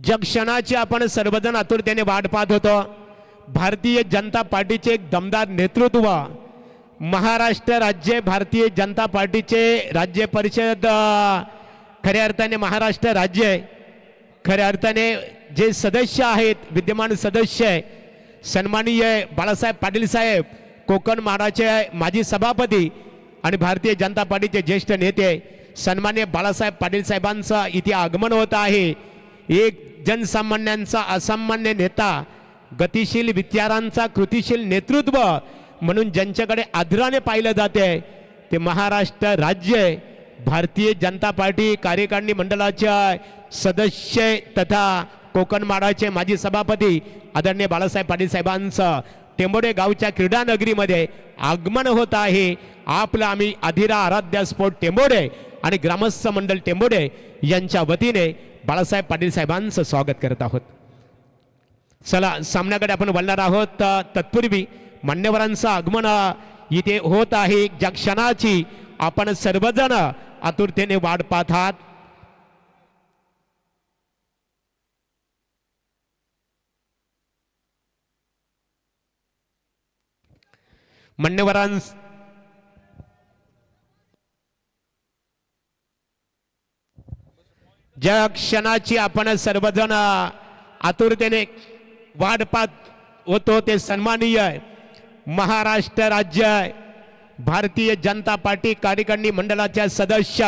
ज्या क्षणाची आपण सर्वजण आतुरतेने वाट पाहत होतो, भारतीय जनता पार्टीचे एक दमदार नेतृत्व, महाराष्ट्र राज्य भारतीय जनता पार्टीचे राज्य परिषद, खऱ्या अर्थाने महाराष्ट्र राज्य, खऱ्या अर्थाने जे सदस्य आहेत, विद्यमान सदस्य सन्माननीय बाळासाहेब पाटील साहेब, कोकण महाराचे माजी सभापती आणि भारतीय जनता पार्टीचे ज्येष्ठ नेते सन्माननीय बाळासाहेब पाटील साहेबांचं इथे आगमन होत आहे। एक जनसामान्यांचा असामान्य नेता, गतिशील विचारांचा कृतिशील नेतृत्व म्हणून ज्यांच्याकडे आदराने पाहिलं जाते ते महाराष्ट्र राज्य भारतीय जनता पार्टी कार्यकारिणी मंडळाचे सदस्य तथा कोकण माडाचे माजी सभापती आदरणीय बाळासाहेब पाटील साहेबांचं टेंबोडे गावच्या क्रीडा नगरीमध्ये आगमन होत आहे। आपलं आम्ही अधिरा आराध्य स्पोर्ट टेंबोडे आणि ग्रामस्थ मंडळ टेंबोडे यांच्या वतीने बाळासाहेब पाटील साहेबांचं स्वागत करत आहोत। चला सामन्याकडे आपण वळणार आहोत। तत्पूर्वी मान्यवरांचं आगमन इथे होत आहे, ज्या क्षणाची आपण सर्वजण आतुरतेने वाट पाहत आहात। मान्यवरांस ज्या क्षणाची आपण सर्वजण आतुरतेने वाट पाहत होतो ते सन्माननीय महाराष्ट्र राज्य भारतीय जनता पार्टी कार्यकारिणी मंडळाचे सदस्य,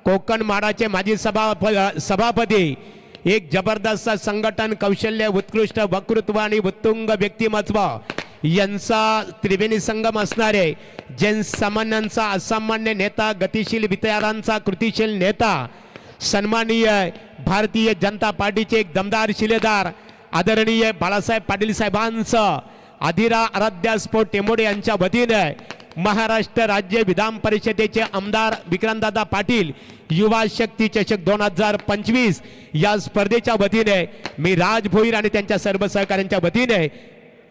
कोकण माडाचे माजी सभापती, एक जबरदस्त संघटन कौशल्य, उत्कृष्ट वक्तृत्व आणि उत्तुंग व्यक्तिमत्व यांचा त्रिवेणी संगम असणारे जनसामान्यांचा असामान्य नेता, गतिशील विचारांचा कृतिशील नेता, सन्माननीय भारतीय जनता पार्टीचे एक दमदार शिलेदार आदरणीय बाळासाहेब पाटील साहेबांचं अधिरा आराध्य स्पोर्ट टेंबोडे यांच्या वतीने महाराष्ट्र राज्य विधान परिषदेचे आमदार विक्रांतदादा पाटील युवा शक्ती चषक 2025 या स्पर्धेच्या वतीने मी राज भोईर आणि त्यांच्या सर्व सहकाऱ्यांच्या वतीने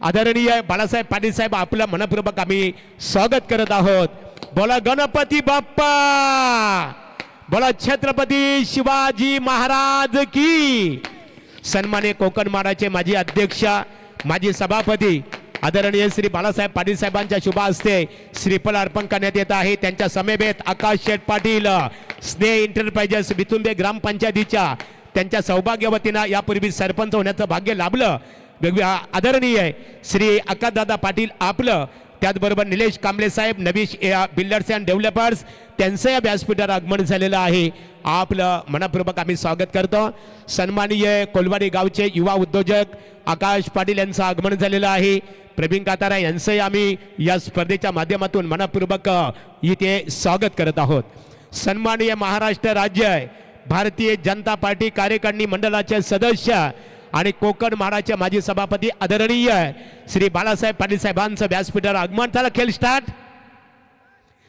आदरणीय बाळासाहेब पाटील साहेब आपलं मनपूर्वक आम्ही स्वागत करत आहोत। बोला गणपती बाप्पा, बोला छत्रपती शिवाजी महाराज की। सन्माननीय कोकण माडाचे माजी अध्यक्ष, माजी सभापती आदरणीय श्री बाळासाहेब पाटील साहेबांच्या शुभ हस्ते श्रीफळ अर्पण करण्यात येत आहे। त्यांच्या समेत आकाश शेठ पाटील, स्नेह एंटरप्राइजेस वितुंबे ग्रामपंचायतीच्या त्यांच्या सौभाग्यवतीनं यापूर्वी सरपंच होण्याचं भाग्य लाभलं आदरणीय श्री आकाशदादा पाटील आपलं, त्याचबरोबर निलेश कांबळे साहेब नवीश बिल्डर्स अँड डेव्हलपर्स त्यांचं या व्यासपीठावर आगमन झालेलं आहे। आपलं मनपूर्वक आम्ही स्वागत करतो। सन्माननीय कोलवाडी गावचे युवा उद्योजक आकाश पाटील यांचं आगमन झालेलं आहे। प्रवीण कातारा यांचंही आम्ही या स्पर्धेच्या माध्यमातून मनपूर्वक इथे स्वागत करत आहोत। सन्माननीय महाराष्ट्र राज्य भारतीय जनता पार्टी कार्यकारिणी मंडळाचे सदस्य आणि कोकण माडाचे माजी सभापती आदरणीय श्री बाळासाहेब पाटील साहेबांचं व्यासपीठावर आगमन झालं। खेळ स्टार्ट।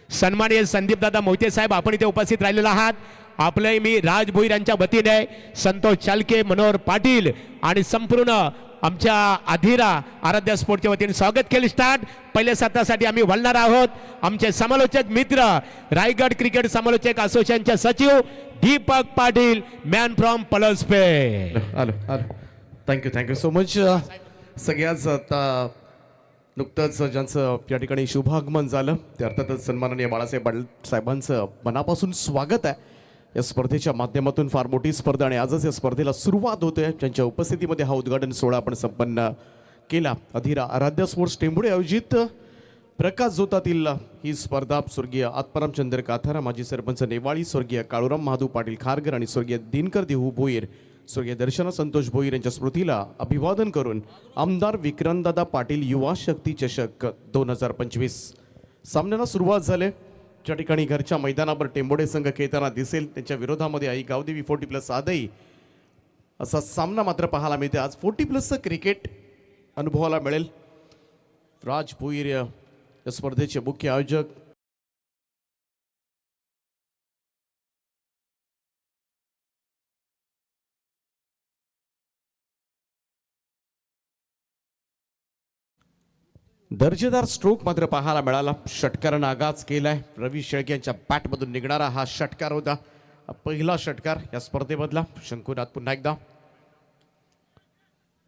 सन्माननीय संदीप दादा मोहिते साहेब आपण इथे उपस्थित राहिलेला आहात। आपले मी राज भोईर यांच्या वतीने संतोष चालके, मनोहर पाटील आणि संपूर्ण आमच्या अधिरा आराध्य स्पोर्टच्या वतीने स्वागत। खेळ स्टार्ट। पहिल्या सत्रासाठी आम्ही वळणार आहोत। आमचे समालोचक मित्र रायगड क्रिकेट समालोचक असोसिएशनचे सचिव Deepak Patil, man from Palaspe. Thank you so much. सगळ्याच आता नुकतंच ज्यांचं या ठिकाणी शुभागमन झालं ते अर्थातच सन्माननीय बाळासाहेब पाटील साहेबांचं मनापासून स्वागत आहे या स्पर्धेच्या माध्यमातून। फार मोठी स्पर्धा आणि आजच या स्पर्धेला सुरुवात होते। त्यांच्या उपस्थितीमध्ये हा उद्घाटन सोहळा आपण संपन्न केला। अधिरा आराध्य स्पोर्ट्स टेंबोडे आयोजित प्रकाश जोतातील ही स्पर्धा स्वर्गीय आत्मारामचंद्र काथारा, माजी सरपंच नेवाळी, स्वर्गीय काळूराम महादू पाटील खारगर आणि स्वर्गीय दिनकर देहू भोईर, स्वर्गीय दर्शना संतोष भोईर यांच्या स्मृतीला अभिवादन करून आमदार विक्रांतदादा पाटील युवा शक्ती चषक 2025 सामन्याला सुरुवात झाली। ज्या ठिकाणी घरच्या मैदानावर टेंबोडे संघ खेळताना दिसेल त्यांच्या विरोधामध्ये आई गावदेवी 40+ आदई असा सामना मात्र पाहायला मिळते। आज 40+ क्रिकेट अनुभवाला मिळेल। राज भोईर या स्पर्धेचे मुख्य आयोजक। दर्जेदार स्ट्रोक मात्र पाहायला मिळाला। षटकारानं आगाज केलाय। रवी शेळके यांच्या बॅटमधून निघणारा हा षटकार होता, पहिला षटकार या स्पर्धेमधला। शंकुनाथ पुन्हा एकदा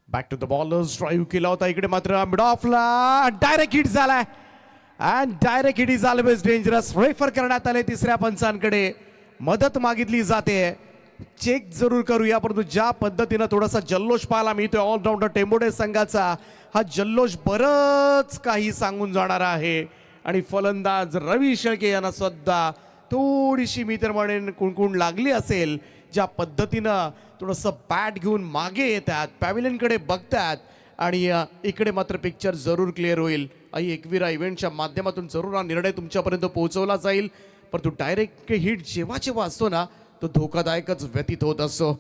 back to the bowlers, drive केला होता इकडे मात्र मिड ऑफला डायरेक्ट हिट झालाय and direct hit is always dangerous. Refer करण्यात आले तिसऱ्या पंचांकडे, मदत मागितली जाते. चेक जरूर करूया, परंतु ज्या पद्धतीनं थोडासा जल्लोष पाहायला मिळतोय ऑलराऊंडर टेंबोडे संघाचा, हा जल्लोष बरंच काही सांगून जाणार आहे. आणि फलंदाज रवी शेळके यांना सुद्धा थोडीशी मी तर म्हणेन कुणकुण लागली असेल. ज्या पद्धतीनं थोडंसं बॅट घेऊन मागे येतात, पॅव्हिलियनकडे बघतात आणि इकडे मात्र पिक्चर जरूर क्लिअर होईल. आई एकविरा इव्हेंटच्या माध्यमातून जरूर हा निर्णय तुमच्यापर्यंत पोहोचवला जाईल. परंतु डायरेक्ट हिट जेव्हा जेव्हा असतो ना, तो धोकादायकच व्यतीत होत असतो.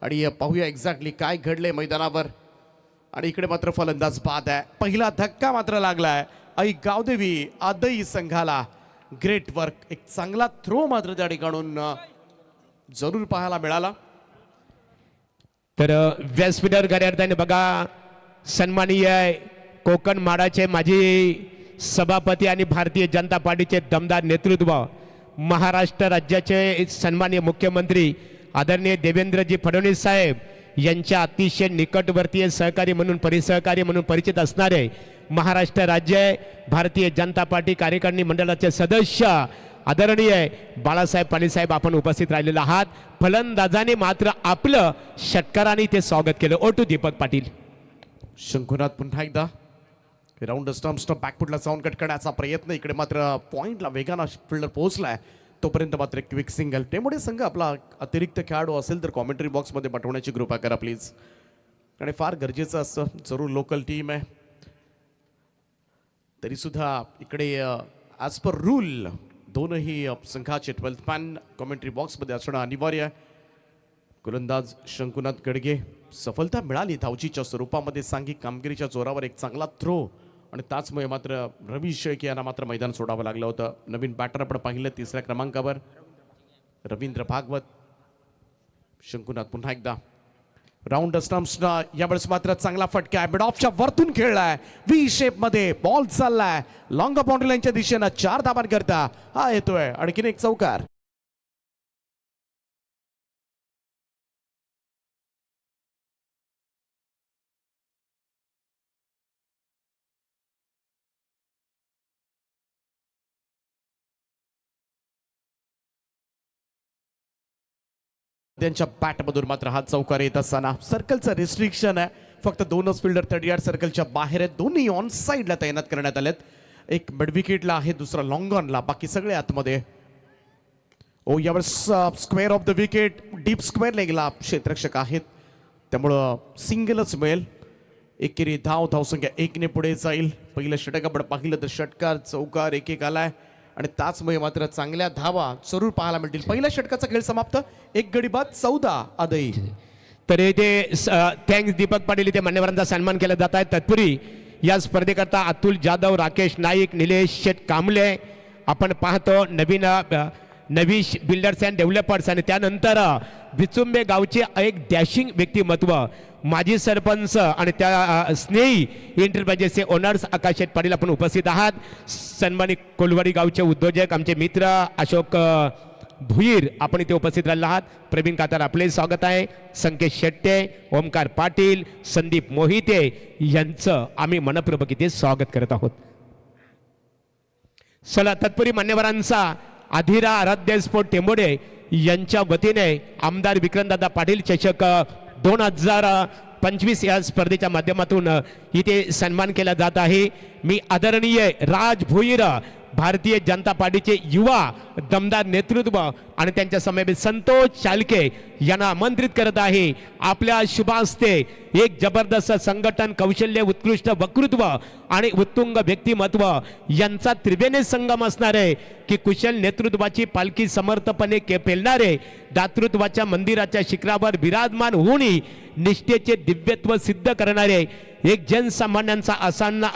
आणि पाहूया एक्झॅक्टली काय घडलंय मैदानावर. आणि इकडे मात्र फलंदाज बाद आहे. पहिला धक्का मात्र लागलाय आई गावदेवी आदई संघाला. ग्रेट वर्क, एक चांगला थ्रो मात्र त्या ठिकाणून जरूर पाहायला मिळाला. तर व्यासपीठावर खऱ्या अर्थाने बघा, सन्माननीय कोकण माडाचे माजी सभापती आणि भारतीय जनता पार्टीचे दमदार नेतृत्व, महाराष्ट्र राज्याचे सन्माननीय मुख्यमंत्री आदरणीय देवेंद्रजी फडणवीस साहेब यांच्या अतिशय निकटवर्तीय सहकारी म्हणून परिसहकारी म्हणून परिचित असणारे महाराष्ट्र राज्य भारतीय जनता पार्टी कार्यकारिणी मंडळाचे सदस्य आदरणीय बाळासाहेब पाटीलसाहेब आपण उपस्थित राहिलेले आहात. फलंदाजाने मात्र आपलं षटकाराने ते स्वागत केलं. ओटू दीपक पाटील. शंकुनाथ पुन्हा एकदा राऊंड स्टम्प्सनं बॅकफुटला जाऊन कट करण्याचा प्रयत्न. इकडे मात्र पॉइंटला वेगानं फिल्डर पोहोचलाय, तोपर्यंत मात्र क्विक सिंगल. त्यामुळे संघ आपला अतिरिक्त खेळाडू असेल तर कॉमेंट्री बॉक्समध्ये पाठवण्याची कृपा करा प्लीज, आणि फार गरजेचं असतं. जरूर लोकल टीम आहे तरी सुद्धा इकडे ॲज पर रूल दोनही संघाचे 12th मॅन कॉमेंट्री बॉक्समध्ये असणं अनिवार्य आहे. गोलंदाज शंकुनाथ गडगे, सफलता मिळाली धावचीच्या स्वरूपामध्ये. सांघिक कामगिरीच्या जोरावर एक चांगला थ्रो, आणि त्याचमुळे मात्र रवी शेळके यांना मात्र मैदान सोडावं लागलं होतं. नवीन बॅटर आपण पाहिलं तिसऱ्या क्रमांकावर रवींद्र भागवत. शंकुनाथ पुन्हा एकदा राऊंड स्टम्प्सना यावेळेस मात्र चांगला फटका आहे. मिड ऑफच्या वरतून खेळलाय, व्ही शेप मध्ये बॉल चाललाय लॉंग बाउंड्री लाईनच्या दिशेनं. 4 धाबांकरता हा येतोय आणखीन एक चौकार. त्यांच्या बॅटमधून मात्र हा चौकार येत असताना सर्कलचं रिस्ट्रिक्शन आहे. फक्त 2च फिल्डर 30 यार्ड सर्कलच्या बाहेर आहेत. दोन्ही ऑन साईडला तैनात करण्यात आलेत. एक मिड विकेटला आहे, दुसरा लॉंग ऑनला, बाकी सगळे आतमध्ये. ओ यावेळेस square of the wicket, deep square लेगला क्षेत्ररक्षक आहेत, त्यामुळं सिंगलच मिळेल. एकेरी धावसंख्या 1ने पुढे जाईल. पहिलं षटक आपण पाहिलं तर षटकार चौकार 1-1 आलाय, आणि त्याचमुळे मात्र चांगल्या धावा जरूर पाहायला मिळतील. पहिल्या षटकाचा खेळ समाप्त, 1 गडी बाद 14 आदई. तर इथे थँक्स दीपक पाटील, इथे मान्यवरांचा सन्मान केला जात आहे. तत्पूर्वी या स्पर्धेकरता अतुल जाधव, राकेश नाईक, निलेश शेठ कांबळे आपण पाहतो. नवीश बिल्डर्स अँड डेव्हलपर्स, आणि त्यानंतर विचुंबे गावचे एक डॅशिंग व्यक्तिमत्व माजी सरपंच आणि त्या स्नेही एंटरप्राइजेसचे ओनर्स आकाश शेठ पाटील आपण उपस्थित आहात. सन्मानित कोलवाडी गावचे उद्योजक आमचे मित्र अशोक भुईर आपण इथे उपस्थित राहिले आहात. प्रवीण कातार आपले स्वागत आहे. संकेत शेट्टे, ओमकार पाटील, संदीप मोहिते यांचं आम्ही मनपूर्वक इथे स्वागत करत आहोत. चला तत्पूर्वी मान्यवरांचा आधिरा आराध्य स्पोर्ट टेंबोडे यांच्या वतीने आमदार विक्रमदादा पाटील चषक 2025 या स्पर्धेच्या माध्यमातून इथे सन्मान केला जात आहे. मी आदरणीय राज भोईर, भारतीय जनता पार्टीचे युवा दमदार नेतृत्व आणि त्यांच्या समवेत संतोष चालके यांना आमंत्रित करत आहे. आपल्या शुभ हस्ते एक जबरदस्त संघटन, कौशल्य, उत्कृष्ट वक्तृत्व आणि उत्तुंग व्यक्तिमत्व यांचा त्रिवेणी संगम असणार आहे की कुशल नेतृत्वाची पालखी समर्थपणे पेलणारे, दातृत्वाच्या मंदिराच्या शिखरावर विराजमान होऊन निष्ठेचे दिव्यत्व सिद्ध करणारे, एक जनसामान्यांचा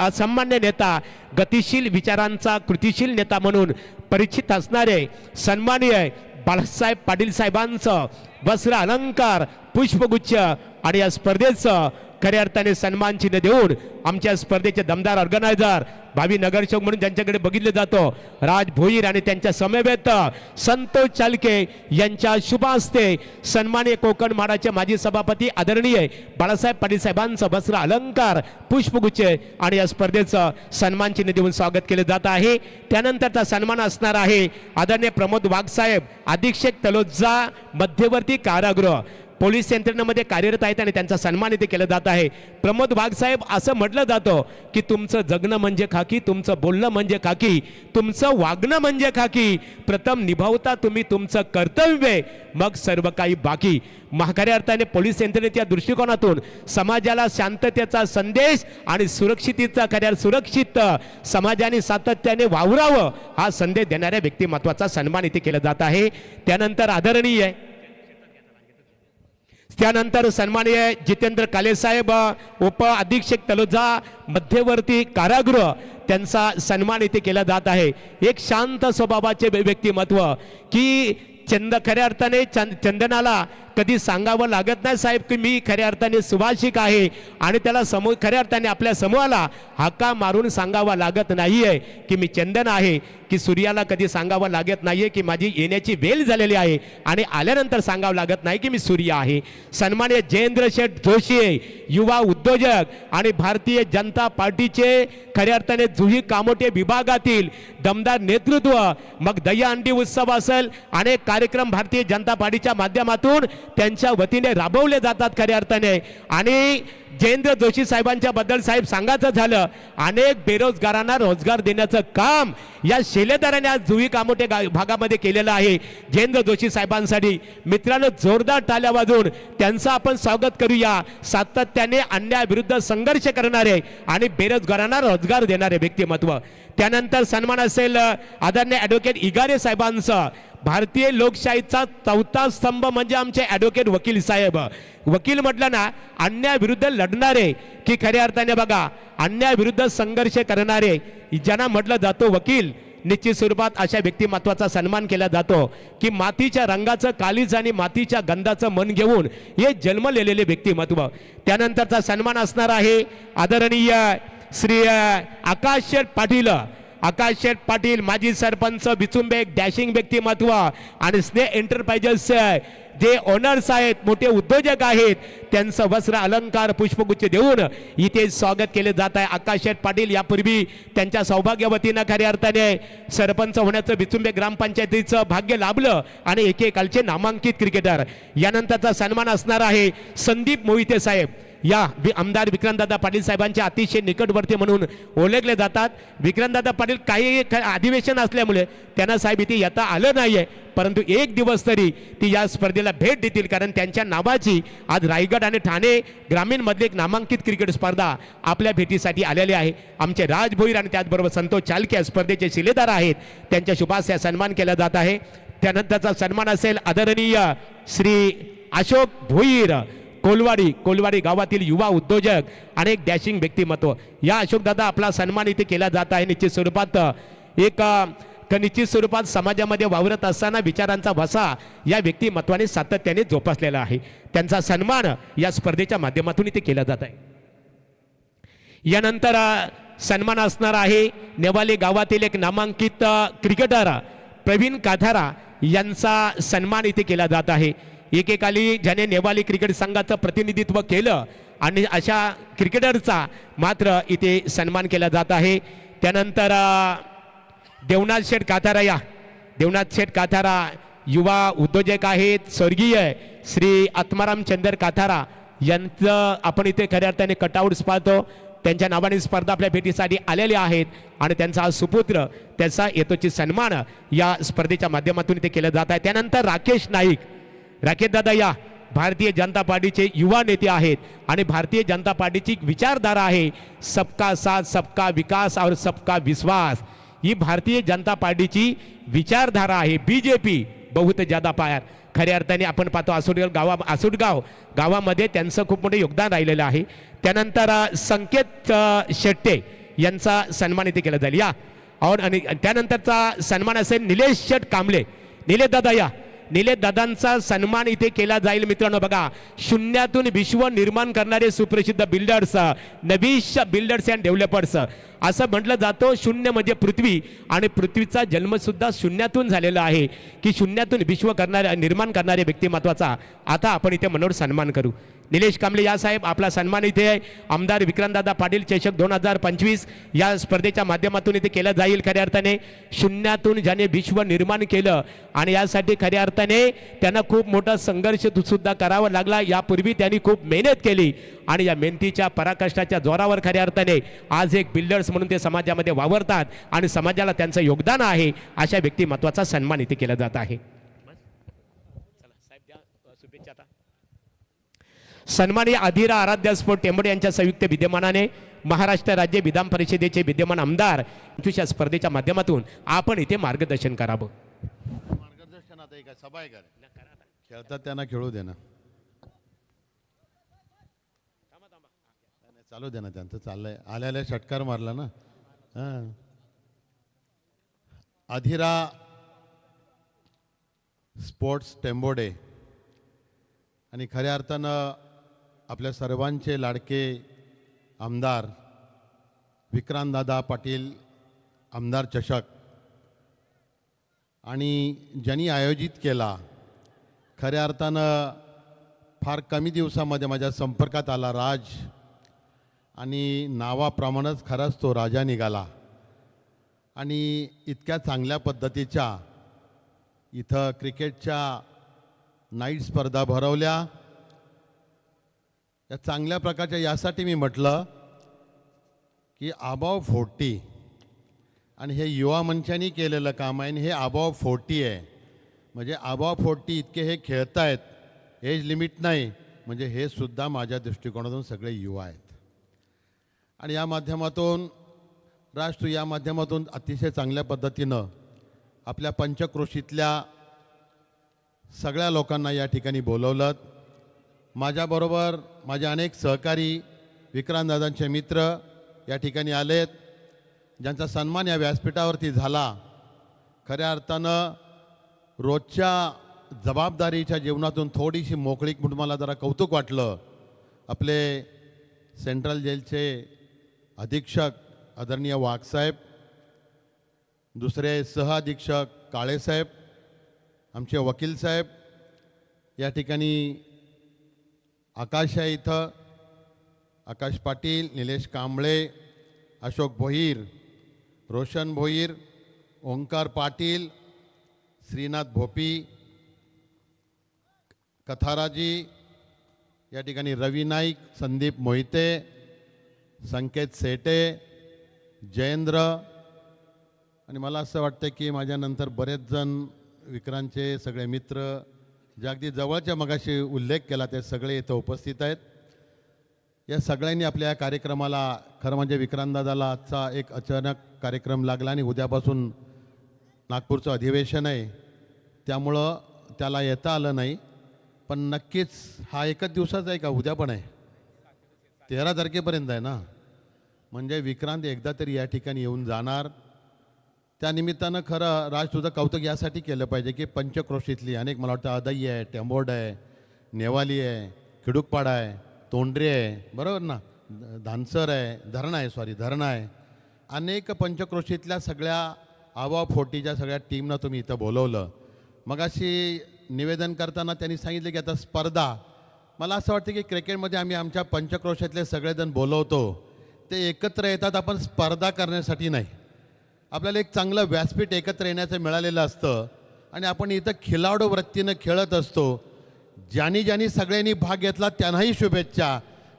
असामान्य नेता, गतिशील विचारांचा कृतिशील नेता म्हणून परिचित असणारे सन्माननीय बाळासाहेब पाटील साहेबांचं वस्त्र अलंकार, पुष्पगुच्छ आणि या स्पर्धेचं खऱ्या अर्थाने सन्मान चिन्ह देऊन आमच्या स्पर्धेचे दमदार ऑर्गनायझर भावी नगरसेवक म्हणून ज्यांच्याकडे बघितलं जातो राज भोईर आणि त्यांच्या समवेत संतोष चालके यांच्या शुभ हस्ते सन्माननीय कोकण माडाचे माजी सभापती आदरणीय बाळासाहेब पाटील साहेबांचं वस्त्र अलंकार पुष्पगुच्छ आणि या स्पर्धेचं सन्मान चिन्ह देऊन स्वागत केले जात आहे. त्यानंतरचा सन्मान असणार आहे आदरणीय प्रमोद वाघसाहेब अधीक्षक तलोजा मध्यवर्ती कारागृह पोलीस यंत्रणेमध्ये कार्यरत आहेत आणि त्यांचा सन्मान इथे केला जात आहे. प्रमोद वाघसाहेब असं म्हटलं जातं की तुमचं जगणं म्हणजे खाकी, तुमचं बोलणं म्हणजे खाकी, तुमचं वागणं म्हणजे खाकी, प्रथम निभावता तुम्ही तुमचं कर्तव्य मग सर्व काही बाकी. खऱ्या अर्थाने पोलीस यंत्रणेच्या दृष्टिकोनातून समाजाला शांततेचा संदेश आणि सुरक्षितेचा खऱ्या सुरक्षित समाजाने सातत्याने वावरावं हा संदेश देणाऱ्या व्यक्तिमत्वाचा सन्मान इथे केला जात आहे. त्यानंतर आदरणीय त्यानंतर सन्माननीय जितेंद्र काले साहेब उप अधीक्षक तलोजा मध्यवर्ती कारागृह त्यांचा सन्मान इथे केला जात आहे. एक शांत स्वभावाचे व्यक्तिमत्व की खऱ्या अर्थाने चंदनाला कधी सांगावं लागत नाही साहेब की मी खऱ्या अर्थाने सुभाषिक आहे आणि त्याला खऱ्या अर्थाने आपल्या समूहाला हाका मारून सांगावा लागत नाहीये की मी चंदन आहे, की सूर्याला कधी सांगावं लागत नाहीये की माझी येण्याची वेळ झालेली आहे आणि आल्यानंतर सांगावं लागत नाही की मी सूर्य आहे. सन्माननीय जयेंद्र शेठ जोशी युवा उद्योजक आणि भारतीय जनता पार्टीचे खऱ्या अर्थाने जुही कामोटे विभागातील दमदार नेतृत्व, मग दहीहंडी उत्सव असेल अनेक कार्यक्रम भारतीय जनता पार्टीच्या माध्यमातून त्यांच्या वतीने राबवले जातात खऱ्या अर्थाने. आणि जयेंद्र जोशी साहेबांच्या बद्दल साहेब सांगायचं झालं अनेक बेरोजगारांना रोजगार देण्याचं काम या शिलेदाराने आज जुई कामोटे भागामध्ये केलेलं आहे. जयेंद्र जोशी साहेबांसाठी मित्रांनो जोरदार टाळ्या वाजवून त्यांचं आपण स्वागत करूया. सातत्याने अन्यायाविरुद्ध संघर्ष करणारे आणि बेरोजगारांना रोजगार देणारे व्यक्तिमत्व. त्यानंतर सन्मान असेल आदरणीय ॲडव्होकेट इगारे साहेबांचा. भारतीय लोकशाहीचा चौथा स्तंभ म्हणजे आमचे ॲडव्होकेट वकील साहेब. वकील म्हटलं ना अन्यायाविरुद्ध लढणारे की खऱ्या अर्थाने बघा अन्यायाविरुद्ध संघर्ष करणारे ज्यांना म्हटलं जातो वकील. निश्चित स्वरूपात अशा व्यक्तिमत्वाचा सन्मान केला जातो की मातीच्या रंगाचं कालीज आणि मातीच्या गंधाचं मन घेऊन हे जन्मलेले व्यक्तिमत्व. त्यानंतरचा सन्मान असणार आहे आदरणीय श्री आकाश शेठ पाटील. आकाश शेठ पाटील माजी सरपंच बिचुंबे एक डॅशिंग व्यक्तिमत्व आणि स्नेह एंटरप्राइजेस जे ओनर्स आहेत मोठे उद्योजक आहेत त्यांचं वस्त्र अलंकार पुष्पगुच्छ देऊन इथे स्वागत केले जात आहे. आकाश शेठ पाटील यापूर्वी त्यांच्या सौभाग्यवतीनं खऱ्या अर्थाने सरपंच होण्याचं बिचुंबे ग्रामपंचायतीचं भाग्य लाभलं आणि एकेकालचे नामांकित क्रिकेटर. यानंतरचा सन्मान असणार आहे संदीप मोहिते साहेब. या आमदार विक्रांतदादा पाटील साहेबांचे अतिशय निकटवर्ती म्हणून ओळखले जातात. विक्रांतदादा पाटील काही अधिवेशन असल्यामुळे त्यांना साहेब इथे येता आलं नाहीये, परंतु एक दिवस तरी ती या स्पर्धेला भेट देतील कारण त्यांच्या नावाची आज रायगड आणि ठाणे ग्रामीण मधली एक नामांकित क्रिकेट स्पर्धा आपल्या भेटीसाठी आलेली आहे. आमचे राज भोईर आणि त्याचबरोबर संतोष चालके स्पर्धेचे शिलेदार आहेत, त्यांच्या शुभाशय सन्मान केला जात आहे. त्यानंतरचा सन्मान असेल आदरणीय श्री अशोक भोईर कोलवाडी गावातील युवा उद्योजक आणि एक डॅशिंग व्यक्तिमत्व. या अशोक दादा आपला सन्मान इथे केला जात आहे. निश्चित स्वरूपात समाजामध्ये वावरत असताना विचारांचा वसा या व्यक्तिमत्वाने सातत्याने जोपासलेला आहे. त्यांचा सन्मान या स्पर्धेच्या माध्यमातून इथे केला जात आहे. यानंतर सन्मान असणार आहे नेवाली गावातील एक नामांकित क्रिकेटर प्रवीण काथारा यांचा सन्मान इथे केला जात आहे. एकेकाली ज्याने नेवाली क्रिकेट संघाचं प्रतिनिधित्व केलं आणि अशा क्रिकेटरचा मात्र इथे सन्मान केला जात आहे. त्यानंतर देवनाथ शेठ काथारा युवा उद्योजक आहेत. स्वर्गीय श्री आत्माराम चंदर काथारा यांचं आपण इथे खऱ्या अर्थाने कटआउट्स पाहतो. त्यांच्या नावाने स्पर्धा आपल्या भेटीसाठी आलेल्या आहेत आणि त्यांचा सुपुत्र त्याचा येतोची सन्मान या स्पर्धेच्या माध्यमातून इथे केला जात आहे. त्यानंतर राकेश दादा या भारतीय जनता पार्टीचे युवा नेते आहेत आणि भारतीय जनता पार्टीची विचारधारा आहे सबका साथ सबका विकास और सबका विश्वास. ही भारतीय जनता पार्टीची विचारधारा आहे. बीजेपी बहुत ज्यादा पायार खऱ्या अर्थाने आपण पाहतो आसुडगाव गावामध्ये त्यांचं खूप मोठं योगदान राहिलेलं आहे. त्यानंतर संकेत शेट्टे यांचा सन्मान इथे केला जाईल या. आणि त्यानंतरचा सन्मान असेल निलेश शेठ कांबळे. निलेश दादांचा सन्मान इथे केला जाईल. मित्रांनो बघा, शून्यातून विश्व निर्माण करणारे सुप्रसिद्ध builders, Navish builders and developers असं म्हटलं जातं. शून्य म्हणजे पृथ्वी आणि पृथ्वीचा जन्म सुद्धा शून्यातून झालेला आहे की शून्यातून विश्व करणारे निर्माण करणारे व्यक्तिमत्वाचा आता आपण इथे मनोर सन्मान करू. निलेश कांबळे या साहेब, आपला सन्मान इथे आहे. आमदार विक्रांतदादा पाटील चषक 2025 या स्पर्धेच्या माध्यमातून इथे केलं जाईल. खऱ्या अर्थाने शून्यातून ज्याने विश्व निर्माण केलं आणि यासाठी खऱ्या अर्थाने त्यांना खूप मोठा संघर्ष सुद्धा करावा लागला. यापूर्वी त्यांनी खूप मेहनत केली आणि या मेहनतीच्या पराकाष्ठाच्या जोरावर खऱ्या अर्थाने आज एक बिल्डर्स म्हणून ते समाजामध्ये वावरतात आणि समाजाला त्यांचं योगदान आहे. अशा व्यक्तिमत्वाचा सन्मान इथे केला जात आहे. सन्माननीय अधिरा आराध्य स्फोट टेंबडे यांच्या संयुक्त विद्यमानाने महाराष्ट्र राज्य विधान परिषदेचे विद्यमान आमदार या स्पर्धेच्या माध्यमातून आपण इथे मार्गदर्शन करावं. मार्गदर्शन आता काय सभा आहे का खेळतात त्यांना खेळू दे ना, चालू दे ना, त्यांचं चाललंय. आल्या षटकार मारला ना. अधिरा स्पोर्ट्स टेंबोडे आणि खऱ्या अर्थानं आपल्या सर्वांचे लाडके आमदार विक्रांतदादा पाटील आमदार चषक आणि ज्यांनी आयोजित केला, खऱ्या अर्थानं फार कमी दिवसामध्ये माझ्या संपर्कात आला राज आणि नावाप्रमाणेच खरंच तो राजा निघाला. आणि इतक्या चांगल्या पद्धतीच्या इथं क्रिकेटच्या नाईट स्पर्धा भरवल्या. या चांगल्या प्रकारच्या यासाठी मी म्हटलं की अबाव 40 आणि हे युवा मंचाने केलेलं काम आहे आणि हे अबाव 40 आहे. म्हणजे अबाव 40 इतके हे खेळत आहेत, एज लिमिट नाही. म्हणजे हे सुद्धा माझ्या दृष्टिकोनातून सगळे युवा आहेत. आणि या माध्यमातून राज, तू या माध्यमातून अतिशय चांगल्या पद्धतीनं आपल्या पंचक्रोशीतल्या सगळ्या लोकांना या ठिकाणी बोलवलं. माझ्याबरोबर माझे अनेक सहकारी विक्रांतदादांचे मित्र या ठिकाणी आलेत, ज्यांचा सन्मान या व्यासपीठावरती झाला. खऱ्या अर्थानं रोजच्या जबाबदारीच्या जीवनातून थोडीशी मोकळीक म्हणून मला जरा कौतुक वाटलं. आपले सेंट्रल जेलचे अधीक्षक आदरणीय वाघसाहेब, दुसरे सह अधीक्षक काळेसाहेब, आमचे वकील साहेब या ठिकाणी, आकाश आहे इथं, आकाश पाटील, निलेश कांबळे, अशोक भोईर, रोशन भोईर, ओंकार पाटील, श्रीनाथ भोपी, कथाराजी या ठिकाणी, रवी नाईक, संदीप मोहिते, संकेत सेटे, जयेंद्र. आणि मला असं वाटतं की माझ्यानंतर बरेच जण विक्रांतचे सगळे मित्र जे अगदी जवळच्या मगाशी उल्लेख केला ते सगळे इथं उपस्थित आहेत. या सगळ्यांनी आपल्या या कार्यक्रमाला, खरं म्हणजे विक्रांतदादाला आजचा एक अचानक कार्यक्रम लागला आणि उद्यापासून नागपूरचं अधिवेशन आहे, त्यामुळं त्याला येता आलं नाही. पण नक्कीच हा एकच दिवसाचा आहे का, उद्या पण आहे, 13 तारखेपर्यंत आहे ना. म्हणजे विक्रांत एकदा तरी या ठिकाणी येऊन जाणार. त्यानिमित्तानं खरं राज, तुझं कौतुक यासाठी केलं पाहिजे की पंचक्रोशीतली अनेक, मला वाटतं अदई आहे, टेंबोड आहे, नेवाली आहे, खिडूकपाडा आहे, तोंडरे आहे, बरोबर ना, धानसर आहे, धरण आहे, अनेक पंचक्रोशीतल्या सगळ्या आवा 40च्या सगळ्या टीमनं तुम्ही इथं बोलवलं. मग अशी निवेदन करताना त्यांनी सांगितलं की आता स्पर्धा, मला असं वाटतं की क्रिकेटमध्ये आम्ही आमच्या पंचक्रोशातले सगळेजण बोलवतो, ते एकत्र येतात आपण स्पर्धा करण्यासाठी नाही. आपल्याला एक चांगलं व्यासपीठ एकत्र येण्याचं मिळालेलं असतं आणि आपण इथं खिलाडू वृत्तीनं खेळत असतो. ज्यांनी सगळ्यांनी भाग घेतला त्यांनाही शुभेच्छा.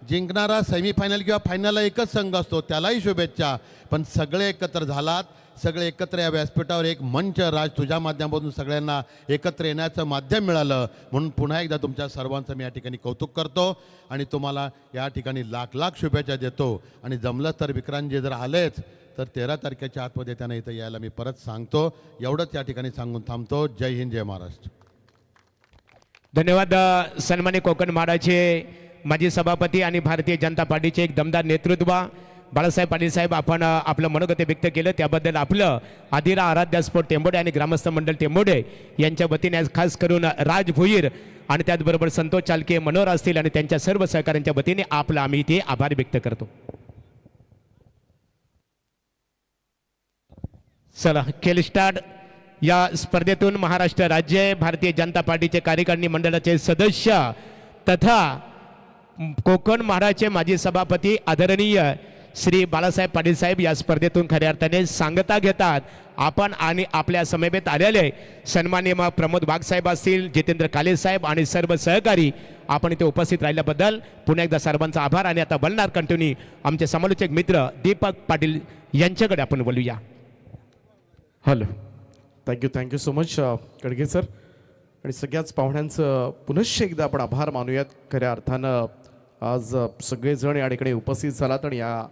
जिंकणारा सेमीफायनल किंवा फायनलला एकच संघ असतो, त्यालाही शुभेच्छा. पण सगळे एकत्र झालात, सगळे एकत्र या व्यासपीठावर एक मंच राज, तुझ्या माध्यमातून सगळ्यांना एकत्र येण्याचं माध्यम मिळालं, म्हणून पुन्हा एकदा तुमच्या सर्वांचं मी या ठिकाणी कौतुक करतो आणि तुम्हाला या ठिकाणी लाख लाख शुभेच्छा देतो. आणि जमलं तर विक्रांतजी जर आलेच तर 13 तारखेच्या आतमध्ये त्यांना इथं यायला मी परत सांगतो. एवढंच या ठिकाणी सांगून थांबतो. जय हिंद, जय महाराष्ट्र. धन्यवाद. सन्मान्य कोकण माडाचे माजी सभापती आणि भारतीय जनता पार्टीचे एक दमदार नेतृत्व बाळासाहेब पाटील साहेब आपण आपलं मनोगत व्यक्त केलं त्याबद्दल आपलं आदिरा आराध्या स्पोर्ट टेंबोडे आणि ग्रामस्थ मंडळ टेंबोडे यांच्या वतीने आज खास करून राज भोईर आणि त्याचबरोबर संतोष चालके मनोहर असतील आणि त्यांच्या सर्व सहकाऱ्यांच्या वतीने आपलं आम्ही इथे आभार व्यक्त करतो. चला खेळ स्टार्ट. या स्पर्धेतून महाराष्ट्र राज्य भारतीय जनता पार्टीचे कार्यकारिणी मंडळाचे सदस्य तथा कोकण महाराष्ट्राचे माजी सभापती आदरणीय श्री बाळासाहेब पाटील साहेब या स्पर्धेतून खऱ्या अर्थाने सांगता घेतात. आपण आणि आपल्या समवेत आलेले सन्माननीय प्रमोद वाघ साहेब असतील, जितेंद्र काले साहेब आणि सर्व सहकारी आपण इथे उपस्थित राहिल्याबद्दल पुन्हा एकदा सर्वांचा आभार. आणि आता बोलणार कंटिन्यू आमचे समालोचक मित्र दीपक पाटील यांच्याकडे आपण बोलूया. Hello, thank you so much Kadge sir. आणि सगळ्याच पाहुण्यांचं पुनश्च एकदा आपण आभार मानूयात. खऱ्या अर्थानं आज सगळेजण या ठिकाणी उपस्थित झालात आणि या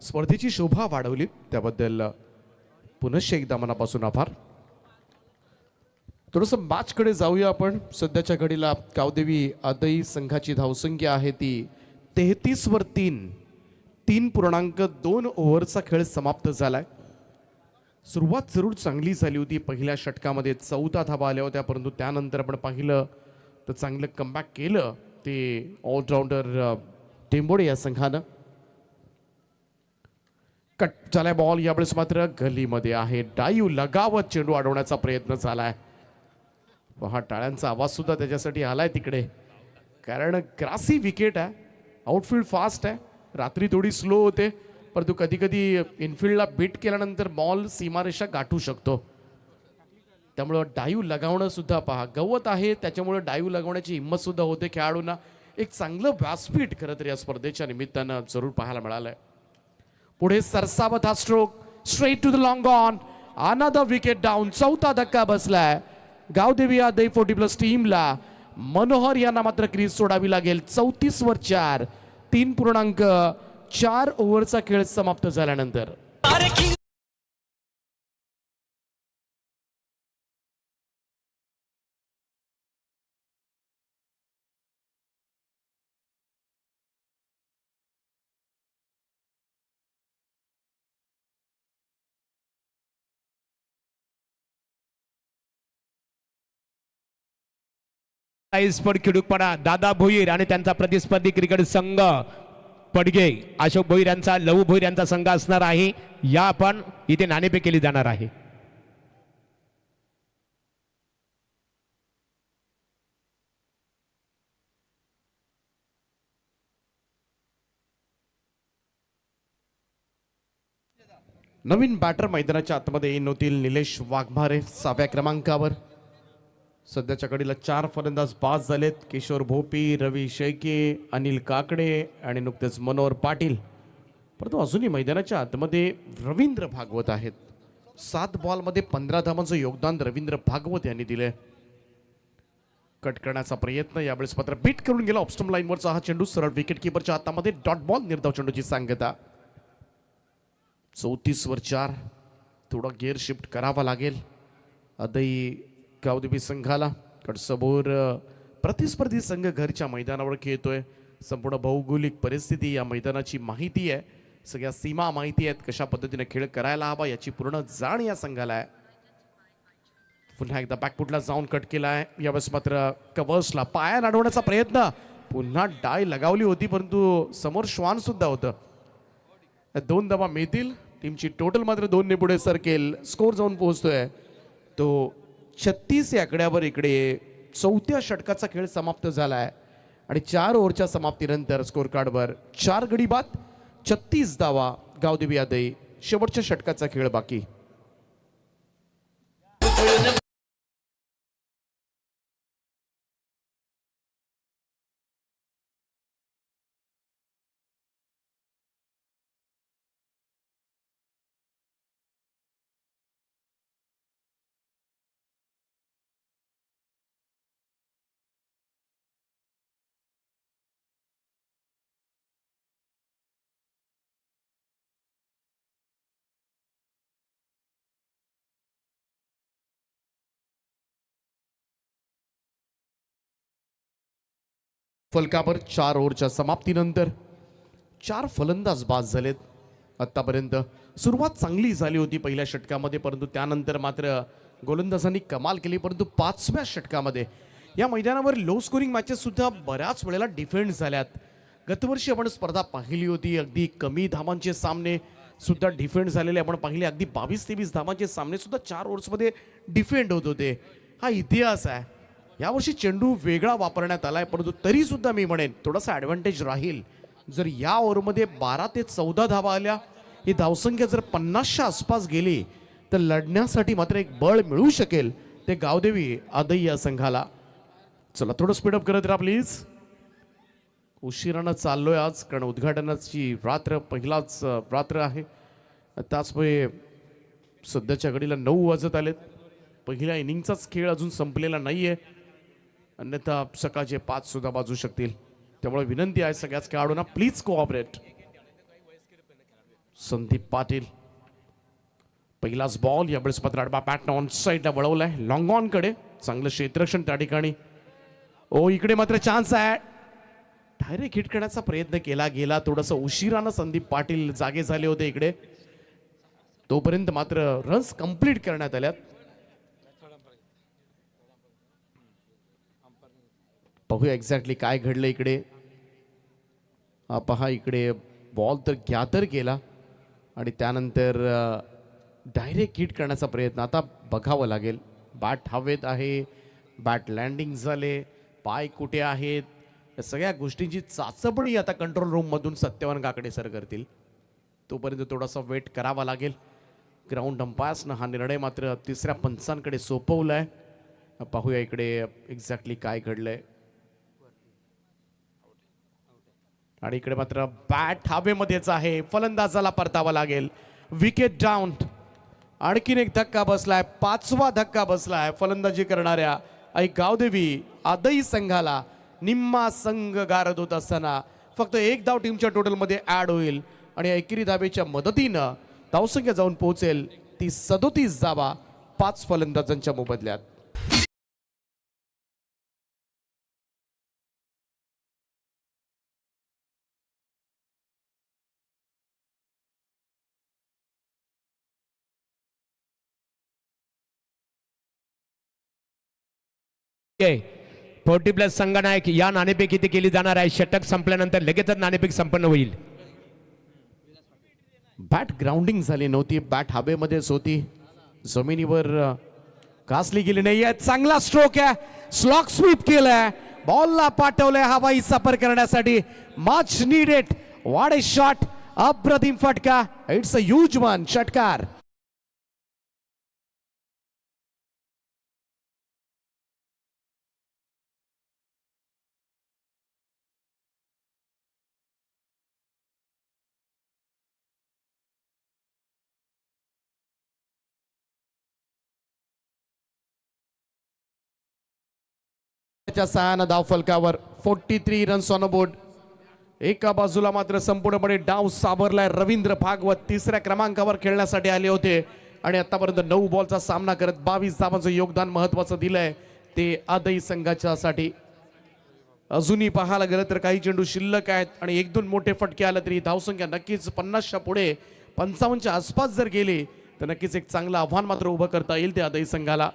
स्पर्धेची शोभा वाढवली त्याबद्दल पुनश्च एकदा मनापासून आभार. थोडंसं मॅचकडे जाऊया आपण. सध्याच्या घडीला गावदेवी आदई संघाची धावसंख्या आहे ती 33 वर 3.2 ओव्हरचा खेळ समाप्त झालाय. सुरुवात जरूर चांगली झाली होती. पहिल्या षटकामध्ये 14 धावा आल्या होत्या, परंतु त्यानंतर आपण पाहिलं तर चांगलं कमबॅक केलं ते ऑलराऊंडर टेंबोडे या संघानं. कट झालाय बॉल. यावेळेस मात्र गलीमध्ये आहे. डायू लगावत चेंडू अडवण्याचा प्रयत्न झालाय. हा टाळ्यांचा आवाज सुद्धा त्याच्यासाठी आलाय तिकडे, कारण ग्रासी विकेट आहे. आउटफील्ड फास्ट आहे. रात्री थोडी स्लो होते, परंतु कधी कधी इनफिल्डला बीट केल्यानंतर बॉल सीमारेषा गाठू शकतो. त्यामुळं डायू लगावणं सुद्धा पहा. गवत आहे त्याच्यामुळे डायू लगावण्याची हिंमत सुद्धा होते खेळाडूंना. एक चांगलं व्यासपीठ खरं तर या स्पर्धेच्या निमित्तानं जरूर पाहायला मिळालंय. पुढे सरसावत हा stroke straight to the long on. Another wicket down. चौथा धक्का बसलाय गावदेवी आदई 40+ टीमला. मनोहर यांना मात्र क्रीज सोडावी लागेल. 34 वर 4 3.4 ओव्हरचा खेळ समाप्त झाल्यानंतर स्पोर्ट खिडूकपाडा दादा भोईर आणि त्यांचा प्रतिस्पर्धी क्रिकेट संघ पडगे अशोक भोईर यांचा लहू भोईर यांचा संघ असणार आहे. या आपण इथे नाणेफेक केली जाणार आहे. नवीन बॅटर मैदानाच्या आतमध्ये येऊन होतील. निलेश वाघमारे 6व्या क्रमांकावर. सध्याच्या कडीला 4 फलंदाज बाद झालेत. किशोर भोपी, रवी शेळके, अनिल काकडे आणि नुकतेच मनोहर पाटील. परंतु अजूनही मैदानाच्या आतमध्ये रवींद्र भागवत आहेत. 7 बॉलमध्ये 15 धावांचं योगदान रवींद्र भागवत यांनी दिले. कट करण्याचा प्रयत्न यावेळेस मात्र बीट करून गेला. ऑफस्टंप लाईनवरचा हा चेंडू सरळ विकेट किपरच्या हातामध्ये. Dot ball. निर्धाव चेंडूची सांगता. 34 वर 4. थोडा गिअर शिफ्ट करावा लागेल आदई गावदेवी संघाला. समोर प्रतिस्पर्धी संघ घरच्या मैदानावर खेळतोय. संपूर्ण भौगोलिक परिस्थिती या मैदानाची माहिती आहे. सगळ्या सीमा माहिती आहेत. कशा पद्धतीने खेळ करायला हवा याची पूर्ण जाण या संघाला आहे. पुन्हा एकदा बॅकफुटला जाऊन कट केला आहे. यावेळेस मात्र कव्हर्सला पाया अडवण्याचा प्रयत्न. पुन्हा डाय लगावली होती, परंतु समोर श्वान सुद्धा होतं. 2 धावा मिळतील. टीमची टोटल मात्र 2 ने पुढे सरकेल. स्कोर जाऊन पोहोचतोय तो 36 या आकड्यावर. इकडे 4थ्या षटकाचा खेळ समाप्त झालाय आणि 4 ओव्हरच्या समाप्तीनंतर स्कोर कार्डवर 4 गडी बाद, 36 धावा गावदेवी आदई. शेवटच्या षटकाचा खेळ बाकी. फलकावर 4 ओव्हरच्या समाप्तीनंतर 4 फलंदाज बाद झालेत. आत्तापर्यंत सुरुवात चांगली झाली होती पहिल्या षटकामध्ये, परंतु त्यानंतर मात्र गोलंदाजांनी कमाल केली. परंतु 5व्या षटकामध्ये या मैदानावर लो स्कोरिंग मॅचेस सुद्धा बऱ्याच वेळेला डिफेंड झाल्यात. गतवर्षी आपण स्पर्धा पाहिली होती, अगदी कमी धावांचे सामने सुद्धा डिफेंड झालेले आपण पाहिले. अगदी 22-23 धावांचे सामने सुद्धा 4 ओव्हर्समध्ये डिफेंड होत होते. हा इतिहास आहे. यावर्षी चेंडू वेगळा वापरण्यात आलाय, परंतु तरी सुद्धा मी म्हणेन थोडासा ॲडव्हान्टेज राहील जर या ओव्हरमध्ये 12 ते 14 धावा आल्या. ही धावसंख्या जर 50च्या आसपास गेली तर लढण्यासाठी मात्र एक बळ मिळू शकेल ते गावदेवी आदई या संघाला. चला थोडं स्पीडअप करत राहा प्लीज. उशिरानं चाललोय आज, कारण उद्घाटनाची रात्र पहिलाच रात्र आहे. त्याचमुळे सध्याच्या घडीला 9 वाजत आलेत. पहिल्या इनिंगचाच खेळ अजून संपलेला नाहीये, अन्यथा सकाळचे 5 सुद्धा वाजू शकतील. त्यामुळे विनंती आहे सगळ्याच खेळाडूंना, प्लीज कोऑपरेट. संदीप पाटील पहिलाच बॉल, यावेळेस मात्र आडवा बॅटनं ऑन साईडला वळवलाय लॉंग ऑन कडे. चांगलं क्षेत्ररक्षण त्या ठिकाणी. ओ इकडे मात्र चान्स आहे, डायरेक्ट हिट करण्याचा प्रयत्न केला गेला. थोडंसं उशिरानं संदीप पाटील जागे झाले होते इकडे, तोपर्यंत मात्र रन्स कंप्लीट करण्यात आल्यात. पाहूया एक्झॅक्टली काय घडलं इकडे. हा पहा इकडे बॉल तर केला आणि त्यानंतर डायरेक्ट हिट करण्याचा प्रयत्न आता बघावं लागेल. बॅट हवेत आहे, बॅट लँडिंग झाले, पाय कुठे आहेत, या सगळ्या गोष्टींची चाचपणी आता कंट्रोल रूममधून सत्यवान काकडे सर करतील. तोपर्यंत थोडासा वेट करावा लागेल. ग्राउंड अंपायर्सनं हा निर्णय मात्र तिसऱ्या पंचांकडे सोपवलाय. पाहूया इकडे एक्झॅक्टली काय घडलंय. आणि इकडे मात्र बॅट हवेमध्येच आहे, फलंदाजाला परतावा लागेल. Wicket down. आणखीन एक धक्का बसलाय, 5वा धक्का बसलाय फलंदाजी करणाऱ्या गावदेवी आदई संघाला. निम्मा संघ गारद होत असताना फक्त एक धाव टीमच्या टोटलमध्ये ऍड होईल आणि एकेरी धावेच्या मदतीनं धावसंख्या जाऊन पोहोचेल ती 37 धावा 5 फलंदाजांच्या मोबदल्यात. Okay. 40+ संघनायक या नाणेफेक इथे केली जाणार आहे. षटक संपल्यानंतर लगेचच नाणेफेक संपन्न होईल. बॅट ग्राउंडिंग झाली नव्हती, बॅट हवेमध्येच होती, जमिनीवर घासली गेली नाहीये. चांगला स्ट्रोक आहे, स्लॉक स्वीप केलाय, बॉलला पाठवलंय हवाई सफर करण्यासाठी. Much needed, what a shot, अप्रतिम फटका, इट्स अ ह्यूज वन. षटकार सहाना धाव फलकावर 43 रन्स ऑन बोर्ड. एका बाजूला मात्र संपूर्णपणे डाव सावरलाय. रवींद्र भागवत तिसऱ्या क्रमांकावर खेळण्यासाठी आले होते आणि आतापर्यंत 9 बॉलचा सामना करत 22 धावांचं योगदान महत्वाचं दिलंय ते आदई संघाच्यासाठी. अजूनही पाहायला गेलं तर काही चेंडू शिल्लक आहेत आणि 1-2 मोठे फटके आले तरी धावसंख्या नक्कीच 50च्या पुढे 55च्या आसपास जर गेली तर नक्कीच एक चांगलं आव्हान मात्र उभं करता येईल त्या आदई संघाला.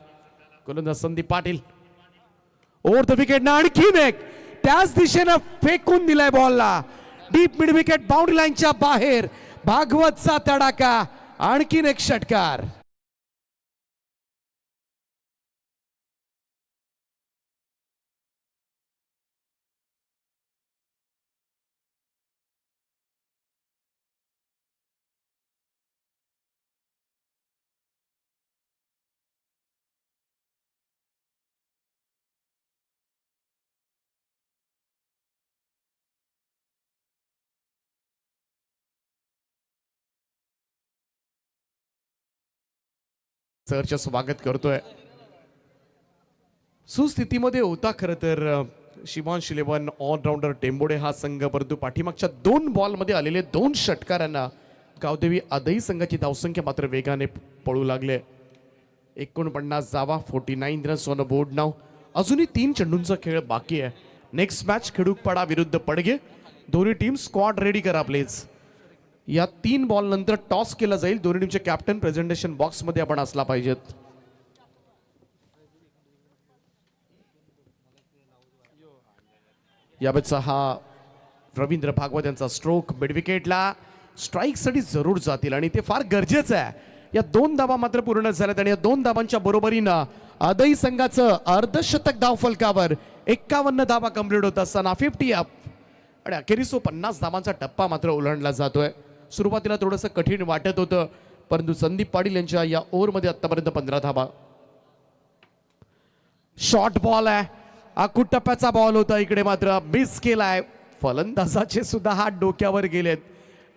गोलंदाज Sandeep Patil over the wicket. आणखीन एक त्याच दिशेनं फेकून दिलाय बॉलला. डीप मिड विकेट बाउंड्री लाईनच्या बाहेर. भागवतचा तडाखा, आणखीन एक षटकार. सरचं स्वागत करतोय. सुस्थितीमध्ये होता खरं तर शिवांश इलेव्हन ऑलराऊंडर टेंबोडे हा संघ, परंतु पाठीमागच्या 2 बॉलमध्ये आलेले 2 षटकारांना गावदेवी आदई संघाची धावसंख्या मात्र वेगाने पळू लागले. 49 धावा, 49 रन्स ऑन बोर्ड नाव. अजूनही 3 चेंडूंचा खेळ बाकी आहे. नेक्स्ट मॅच खिडूकपाडा विरुद्ध पडगे. दोन्ही टीम स्क्वॉड रेडी करा प्लीज. या 3 बॉल नंतर टॉस केला जाईल. दोन्ही टीमचे कॅप्टन प्रेझेंटेशन बॉक्स मध्ये आपण असला पाहिजेत. यावेळेचा हा रवींद्र भागवत यांचा स्ट्रोक मिड विकेटला स्ट्राईकसाठी जरूर जातील आणि ते फार गरजेचं आहे. या 2 धावा मात्र पूर्ण झाल्यात आणि या 2 धावांच्या बरोबरीनं आदई संघाचं अर्धशतक धाव फलकावर 51 धावा कंप्लीट होत असताना 50 अप आणि अखेरीस 50 धावांचा टप्पा मात्र ओलांडला जातोय. सुरुवातीला थोडंसं कठीण वाटत होतं, परंतु संदीप पाटील यांच्या या ओव्हरमध्ये आतापर्यंत 15 धावा. शॉर्ट बॉल आहे, आखूट टप्प्याचा बॉल होता, इकडे मात्र मिस केलाय. फलंदाजाचे सुद्धा हात डोक्यावर गेलेत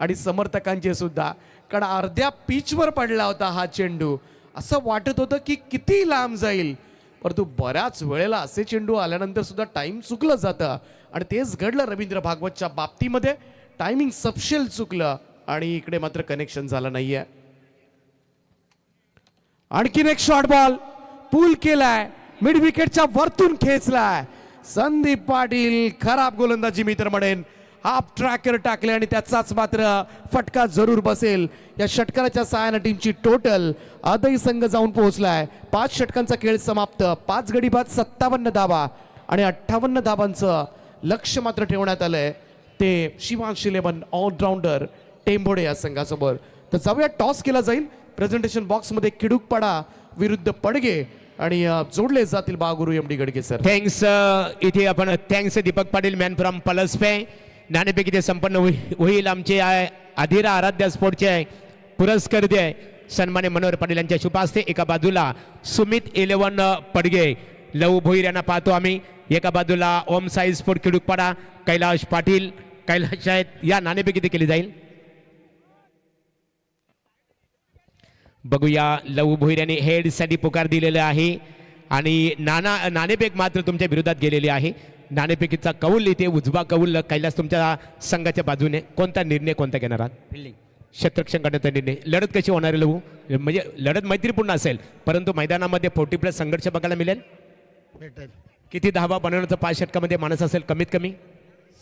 आणि समर्थकांचे सुद्धा, कारण अर्ध्या पिचवर पडला होता हा चेंडू. असं वाटत होतं की किती लांब जाईल, परंतु बऱ्याच वेळेला असे चेंडू आल्यानंतर सुद्धा टाइम चुकलं जातं आणि तेच घडलं रवींद्र भागवतच्या बाबतीमध्ये. टायमिंग सपशेल चुकलं आणि इकडे मात्र कनेक्शन झालं नाहीये. आणखीन एक शॉर्ट बॉल पूल केलाय, मिड विकेटच्या वरतून खेचलाय. संदीप पाटील खराब गोलंदाजी मी तर म्हणेन. हाफ ट्रॅकर टाकले आणि त्याचाच मात्र फटका जरूर बसेल. या षटकाराच्या सहाय्याने टीमची टोटल आदई संघ जाऊन पोहोचलाय. 5 षटकांचा खेळ समाप्त, 5 गडी बाद 57 धावा आणि 58 धावांचं लक्ष मात्र ठेवण्यात आलंय. ते शिवांश 11 ऑलराऊंडर टेंभोडे या संघासमोर. तर जाऊया, टॉस केला जाईल. प्रेझेंटेशन बॉक्स मध्ये किडुकपाडा विरुद्ध पडगे आणि जोडले जातील बागुरू एमडी गडगे सर. थँक्स. इथे आपण thanks Deepak Patil man from Palaspe. नाणेफेक इथे संपन्न होईल. आमचे आधिरा आराध्य स्पोर्टचे पुरस्कर्ते सन्मान्य मनोहर पाटील यांच्या शुभ हस्ते. एका बाजूला सुमित 11 पडगे, लव भोईर यांना पाहतो आम्ही. एका बाजूला ओम साई स्पोर्ट किडुकपाडा, कैलाश पाटील, कैलाश आहेत. या नाणेफेक इथे केली जाईल. बघूया, लव भोईर यांनी हेडसाठी पुकार दिलेला आहे आणि नाणेफेक मात्र तुमच्या विरोधात गेलेली आहे. नाणेफेकीचा कौल इथे उजवा कौल कैलास तुमच्या संघाच्या बाजूने. कोणता निर्णय कोणता घेणार आहात? फिल्डिंग, क्षेत्ररक्षण करण्याचा निर्णय. लढत कशी होणार आहे लहू? म्हणजे लढत मैत्रीपूर्ण असेल, परंतु मैदानामध्ये 40+ संघर्ष बघायला मिळेल. भेटेल. किती धावा बनवण्याचं 5 षटकामध्ये माणूस असेल कमीत कमी?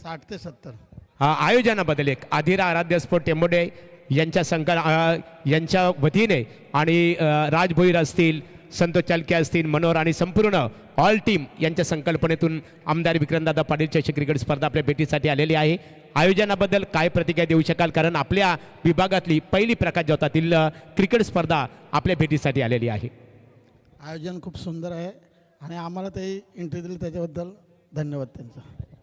60 ते 70. आयोजनाबद्दल एक आधिरा आराध्य स्पोर्ट टेंबोडे यांच्या वतीने आणि राज भोईर असतील, संतोष चालके असतील, मनोहर आणि संपूर्ण ऑल टीम यांच्या संकल्पनेतून आमदार विक्रमदादा पाटील चषक क्रिकेट स्पर्धा आपल्या भेटीसाठी आलेली आहे. आयोजनाबद्दल काय प्रतिक्रिया देऊ शकाल? कारण आपल्या विभागातली पहिली प्रकाश ज्योतातील क्रिकेट स्पर्धा आपल्या भेटीसाठी आलेली आहे. आयोजन खूप सुंदर आहे आणि आम्हाला ते एंट्री दिली त्याच्याबद्दल धन्यवाद त्यांचा.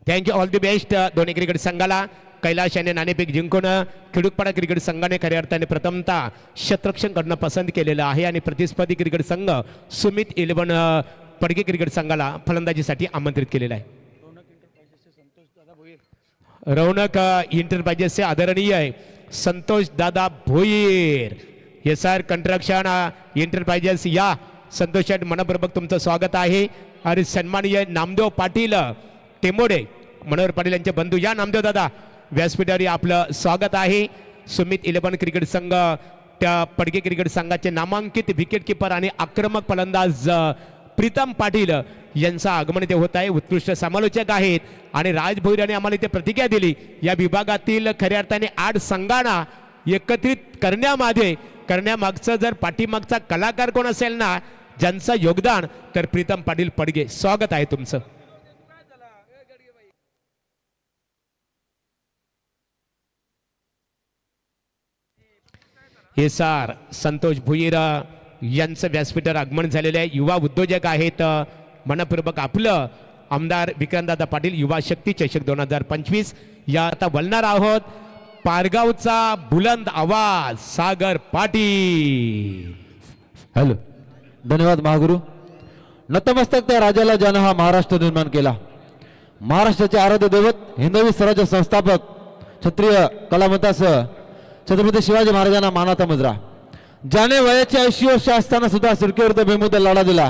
थँक्यू. ऑल दी बेस्ट दोन्ही क्रिकेट संघाला. कैलाश याने नाणेफेक जिंकून खिडुकपाडा क्रिकेट संघाने खऱ्या अर्थाने प्रथमतः क्षेत्ररक्षण करणं पसंत केलेलं आहे आणि प्रतिस्पर्धी क्रिकेट संघ सुमित 11 पडगे क्रिकेट संघाला फलंदाजीसाठी आमंत्रित केलेलं आहे. रौनक इंटरप्राइजेसचे आदरणीय आहे संतोष दादा भोईर. SR कंस्ट्रक्शन इंटरप्राइजेस या संतोष मनपूर्वक तुमचं स्वागत आहे. आणि सन्माननीय नामदेव पाटील टेंबोडे, मनोहर पाटील यांचे बंधू, या नामदेव दादा व्यासपीठावर आपलं स्वागत आहे. सुमित 11 क्रिकेट संघ त्या पडगे क्रिकेट संघाचे नामांकित विकेट किपर आणि आक्रमक फलंदाज प्रीतम पाटील यांचं आगमन इथे होत आहे. उत्कृष्ट समालोचक आहेत आणि राज भोईर यांनी आम्हाला इथे प्रतिक्रिया दिली. या विभागातील खऱ्या अर्थाने 8 संघांना एकत्रित करण्यामागचं जर पाठीमागचा कलाकार कोण असेल ना, ज्यांचं योगदान, तर प्रीतम पाटील पडगे. स्वागत आहे तुमचं. SR संतोष भुईर यांचं व्यासपीठावर आगमन झालेलं आहे. युवा उद्योजक आहेत. मनपूर्वक आपलं आमदार विक्रमदादा पाटील युवा शक्ती चषक 2025 या आता बोलणार आहोत. पारगावचा बुलंद आवाज सागर पाटील. हॅलो, धन्यवाद महागुरु. नतमस्तक त्या राजाला ज्यानं हा महाराष्ट्र निर्माण केला. महाराष्ट्राचे आराध्य दैवत हिंदवी स्वराज्य संस्थापक क्षत्रिय कलावंतासह छत्रपती शिवाजी महाराजांना मानाचा मुजरा. ज्याने वयाची 80 वर्ष असताना सुद्धा सिरकेवर बेमुदत लढा दिला,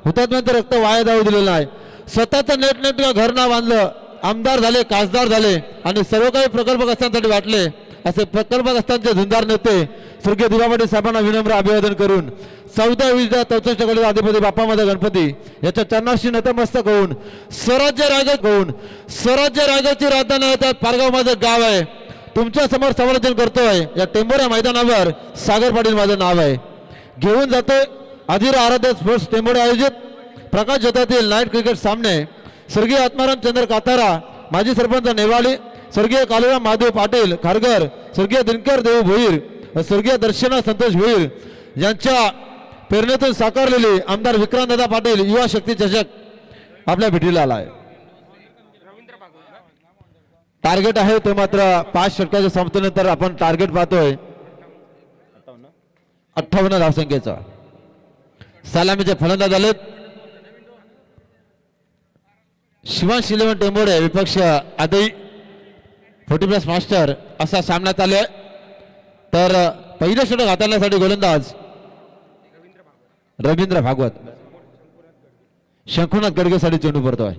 हुतात्म्याचं रक्त वाया जाऊ दिलेलं नाही. स्वतःचं नेटनेटकं घर ना बांधलं, आमदार झाले, खासदार झाले आणि सर्व काही प्रकल्पग्रस्तांसाठी वाटले. असे प्रकल्पग्रस्तांचे झुंजार नेते स्वर्गीय दिवा पाटील साहेबांना विनम्र अभिवादन करून 14 विद्या 64 कडे अधिपती बाप्पा माझा गणपती याच्या चरणाशी नतमस्तक होऊन स्वराज्य रायगडची राजधानी आहे. त्यात पारगाव माझं गाव आहे. तुमच्या समोर संवर्धन करतोय या टेंभोऱ्या मैदानावर सागर पाटील माझं नाव आहे. घेऊन जातोय आदिरा आराध्य स्पोर्ट्स टेंभोरे आयोजित प्रकाश जोतातील नाईट क्रिकेट सामने स्वर्गीय आत्माराम चंद्र कातारा, माजी सरपंच नेवाळी, स्वर्गीय कालुराम महादेव पाटील खारघर, स्वर्गीय दिनकर देव भोईर व स्वर्गीय दर्शना संतोष भोईर यांच्या प्रेरणेतून साकारलेली आमदार विक्रांतदादा पाटील युवा शक्ती चषक आपल्या भेटीला आला आहे. टार्गेट आहे ते मात्र 5 षटकाच्या समाप्तीनंतर आपण टार्गेट पाहतोय 58 धावसंख्येचा. सलामीचे फलंदाज आलेत शिवांश इलेव्हन टेंभोरे विपक्ष आदई 40+ मास्टर असा सामना चालू आहे. तर पहिलं षटक हाताळण्यासाठी गोलंदाज रवींद्र भागवत, शंकुनाथ गडगेसाठी चेंडू पडतोय.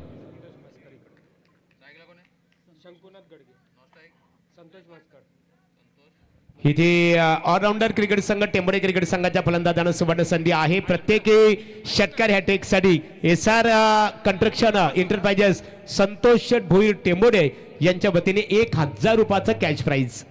इथे ऑलराऊंडर क्रिकेट संघ टेंभोरे क्रिकेट संघाच्या फलंदाजांना सुवर्ण संधी आहे. प्रत्येकी षटकार हॅट्रिकसाठी SR construction enterprises Santosh Bhoir Tembhore यांच्या वतीने 1000 रुपयाचं कॅश प्राइज.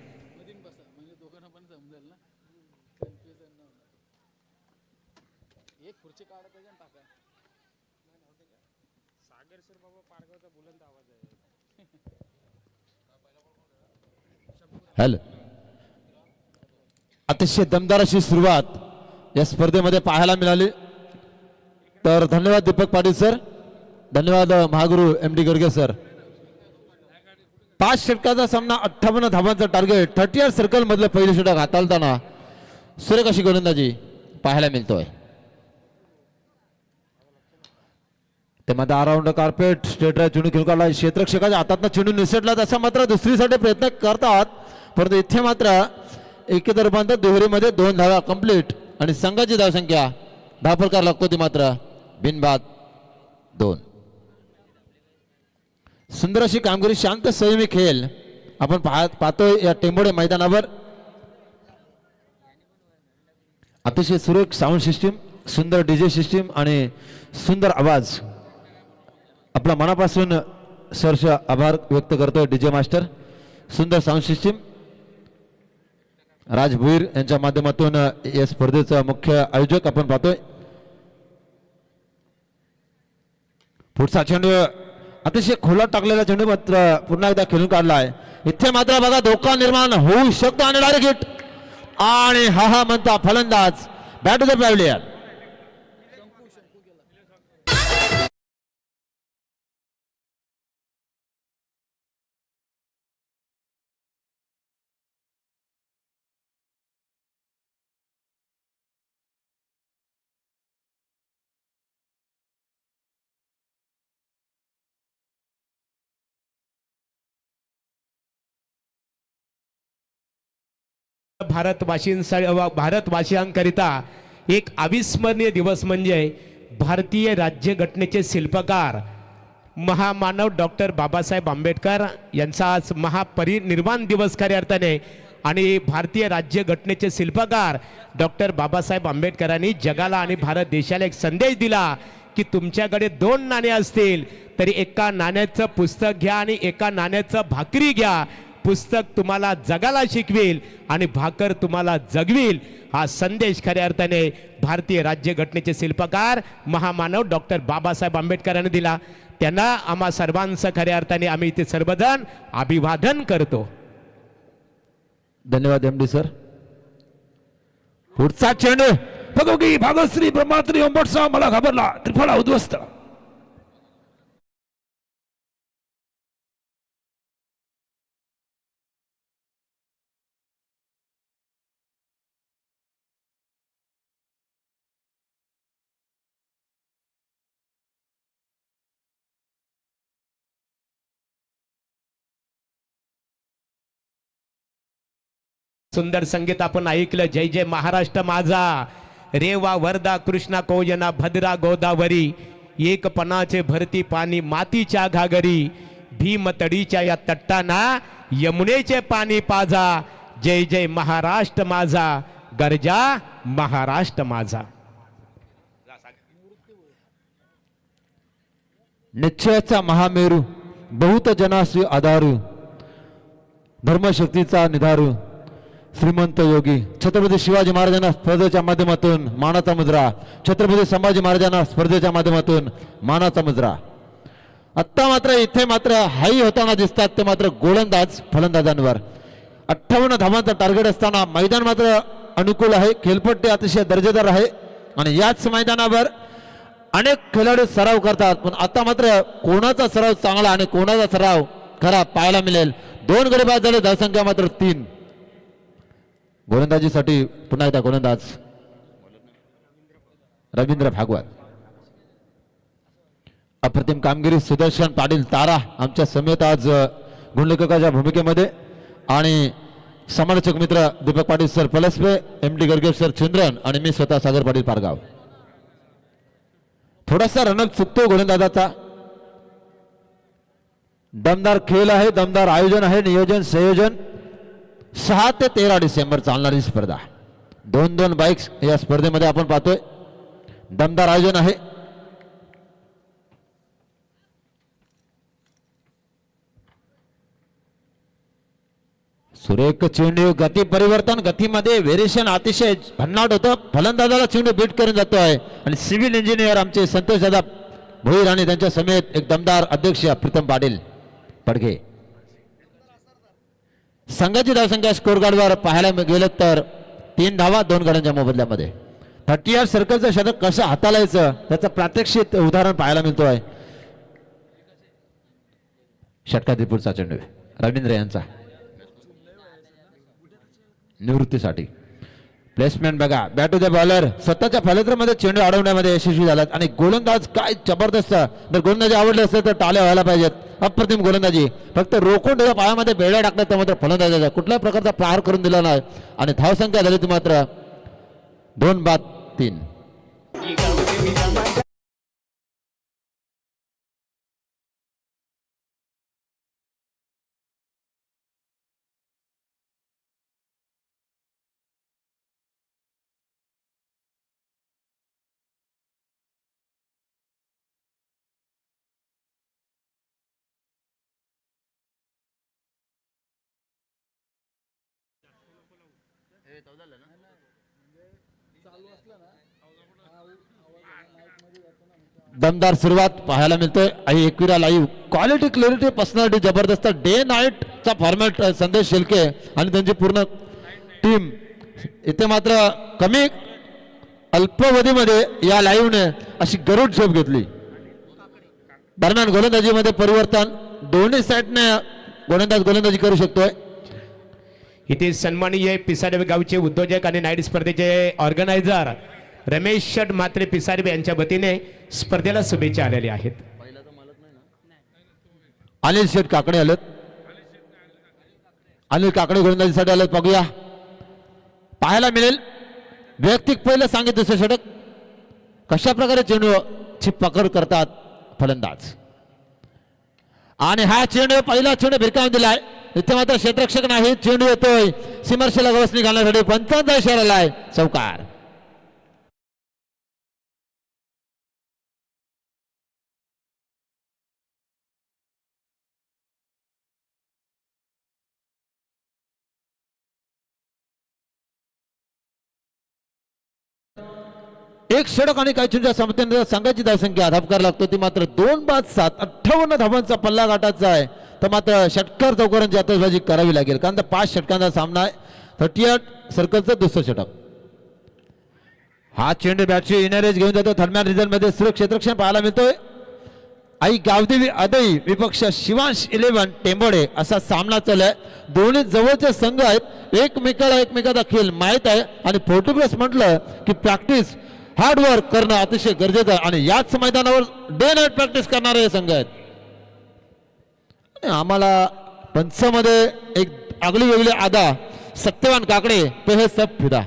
हॅलो, अतिशय दमदार अशी सुरुवात या स्पर्धेमध्ये पाहायला मिळाली. तर धन्यवाद दीपक पाटील सर, धन्यवाद महागुरु MD गर्गे सर. 5 षटकाचा सामना 58 धावांचा टार्गेट 30 सर्कल मधलं पहिलं षटक हाताळताना सुरेख अशी गोलंदाजी पाहायला मिळतोय. ते मध्ये अराउंड कार्पेट स्ट्रेट ड्राइव्ह चेंडू खेळून काढला. क्षेत्ररक्षकाच्या हातातनं चेंडू निसटला तसा मात्र दुसरीसाठी प्रयत्न करतात, परंतु इथे मात्र एकेतर रूपांतर दुहेरीमध्ये 2 धावा कंप्लीट आणि संघाची धावसंख्या धावफलकार लागतो ती मात्र बिनबाद 2. सुंदर अशी कामगिरी, शांत संयमी खेळ आपण पाहतोय या टेंभोरे मैदानावर. अतिशय सुरेख साऊंड सिस्टीम, सुंदर DJ सिस्टीम आणि सुंदर आवाज. आपला मनापासून सरस आभार व्यक्त करतोय DJ मास्टर. सुंदर साऊंड सिस्टीम राज भुईर यांच्या माध्यमातून या स्पर्धेचा मुख्य आयोजक आपण पाहतोय. पुढचा चेंडू अतिशय खोलात टाकलेला चेंडू मात्र पुन्हा एकदा खेळून काढलाय. इथे मात्र बघा धोका निर्माण होऊ शकतो आणि डायरेक्ट हिट आणि हा म्हणता फलंदाज बॅट टू द पॅव्हलियन. भारतवासियांकरिता एक अविस्मरणीय दिवस म्हणजे भारतीय राज्यघटनेचे शिल्पकार महामानव डॉक्टर बाबासाहेब आंबेडकर यांचा आज महापरिनिर्वाण दिवस खऱ्या अर्थाने. आणि भारतीय राज्यघटनेचे शिल्पकार डॉक्टर बाबासाहेब आंबेडकरांनी जगाला आणि भारत देशाला एक संदेश दिला की तुमच्याकडे 2 नाणे असतील तरी एका नाण्याचं पुस्तक घ्या आणि एका नाण्याचं भाकरी घ्या. पुस्तक तुम्हाला जगाला शिकवेल आणि भाकर तुम्हाला जगवेल. हा संदेश खऱ्या अर्थाने भारतीय राज्यघटनेचे शिल्पकार महामानव डॉक्टर बाबासाहेब आंबेडकरांनी दिला. त्यांना आम्हा सर्वांचं खऱ्या अर्थाने आम्ही इथे सर्वजण अभिवादन करतो. धन्यवाद MD सर. पुढचा चेंडू बघू की भागश्री ब्रह्मात्री ओंबटसा मला घाबरला त्रिफळा उद्ध्वस्त. सुंदर संगीत आपण ऐकलं. जय जय महाराष्ट्र माझा, रेवा वर्धा कृष्णा कोयना भद्रा गोदावरी, एक पणाचे भरती पाणी मातीच्या घागरी, भीमतडीच्या या तट्टाना यमुनेचे पाणी पाजा. जय जय महाराष्ट्र माझा, गर्जा महाराष्ट्र माझा. निश्चयाचा महामेरू बहुत जनाश्री आधारू, धर्मशक्तीचा निधारू श्रीमंत योगी छत्रपती शिवाजी महाराजांना स्पर्धेच्या माध्यमातून मानाचा मुद्रा, छत्रपती संभाजी महाराजांना स्पर्धेच्या माध्यमातून मानाचा मुद्रा. आत्ता मात्र इथे मात्र हाई होताना दिसतात ते मात्र गोलंदाज फलंदाजांवर. 58 धावांचा टार्गेट असताना मैदान मात्र अनुकूल आहे, खेळपट्टी अतिशय दर्जेदार आहे आणि याच मैदानावर अनेक खेळाडू सराव करतात. पण आता मात्र कोणाचा सराव चांगला आणि कोणाचा सराव खरा पाहायला मिळेल. 2 गडी बाद झाले, धावसंख्या मात्र 3. गोलंदाजीसाठी पुन्हा एकदा गोलंदाज रवींद्र भागवत. अप्रतिम कामगिरी सुदर्शन पाटील तारा आमच्या समेत आज गुणलेखकाच्या भूमिकेमध्ये आणि समालोचक मित्र Deepak Patil sir Palaspe, MD Garge sir Chandran आणि मी स्वतः सागर पाटील पारगाव. थोडासा रनअप चुकतो गोलंदाजाचा. दमदार खेळ आहे, दमदार आयोजन आहे, नियोजन संयोजन. 6 ते 13 डिसेंबर चालणारी स्पर्धा. 2 बाईक्स या स्पर्धेमध्ये आपण पाहतोय. दमदार आयोजन आहे. सुरेख चेंडू, गती परिवर्तन, गतीमध्ये व्हेरिएशन अतिशय भन्नाट होतं. फलंदाजाला चेंडू बीट करून जातोय आणि सिव्हिल इंजिनियर आमचे संतोष दादा भोईर आणि त्यांच्या समेत एक दमदार अध्यक्ष प्रीतम पाटील पडघे. संघाची धावसंख्या स्कोर कार्डवर पाहायला गेलं तर 3 धावा 2 गड्यांच्या मोबदल्यामध्ये. 30 सर्कलचं शतक कसं हाताळायचं त्याचं प्रात्यक्षिक उदाहरण पाहायला मिळतोय. षटकातील पुढचा चेंडू रवींद्र यांचा निवृत्तीसाठी. प्लेसमेंट बघा, बॅट टू द बॉलर स्वतःच्या फलंदाजीमध्ये चेंडू अडवण्यामध्ये यशस्वी झालात आणि गोलंदाज काय जबरदस्त. जर गोलंदाजी आवडले असेल तर टाळ्या व्हायला पाहिजेत. अप्रतिम गोलंदाजी, फक्त रोखून त्याच्या पायामध्ये बेड्या टाकण्यात तर मात्र फलंदाजाचा कुठल्याही प्रकारचा प्रहार करून दिला नाही आणि धावसंख्या झाली ती मात्र 2 बाद 3. दमदार सुरुवात पाहायला मिळतोय. आई Ekvira live quality clarity personality जबरदस्त. डे नाईटचा फॉर्मॅट संदेश शेलके आणि त्यांची पूर्ण टीम इथे मात्र कमी अल्पावधीमध्ये या लाईव्हने अशी गरुड झोप घेतली. दरम्यान गोलंदाजीमध्ये परिवर्तन, दोन्ही साईडने गोलंदाजी करू शकतोय. इथे सन्माननीय पिसाडे गावचे उद्योजक आणि नाईट स्पर्धेचे ऑर्गनायझर रमेश शेठ म्हात्रे पिसाडे यांच्या वतीने स्पर्धेला शुभेच्छा आलेल्या आहेत. अनिल शेठ काकडे आलेत. अनिल काकडे गोलंदाजीसाठी आलेत. बघूया पाहायला मिळेल. वैयक्तिक पहिलं सांगितलं दुसरं षटक कशा प्रकारे चेंडूची पकड करतात फलंदाज आणि हा चेंडू पहिला चेंडू भिरकावून दिलाय. इथे मात्र क्षेत्ररक्षक नाही. चेंडू येतोय सीमारेषेला गवसणी घालण्यासाठी. 55 इशारा आलाय. चौकार. एक षटक आणि काही चेंडूच्या समतेने संघाची धावसंख्या धापकार लागतो ती मात्र 2 बाद 7. 58 धावांचा पल्ला गाठायचा आहे तर मात्र षटकार चौकारांची आतषबाजी करावी लागेल कारण 5 षटकांचा सामना आहे. 38 सर्कलचं दुसरं षटक. हा चेंडू बॅटची इनरेज घेऊन जातो. थर्मॅन रिझन मध्ये सुरक्षेत्रक्षण पाहायला मिळतोय. आई गावदेवी अदई विपक्ष शिवांश 11 टेंबोडे असा सामना चाललाय. दोन्ही जवळचे संघ आहेत. एकमेकाचा खेळ माहीत आहे आणि 40+ म्हटलं की प्रॅक्टिस हार्डवर्क करणं अतिशय गरजेचं आहे आणि याच मैदानावर डे नाईट प्रॅक्टिस करणारे हे संघ आहेत. आम्हाला पंचमध्ये एक आगळी वेगळी आदा सत्यवान काकडे पे हे सब फिदा.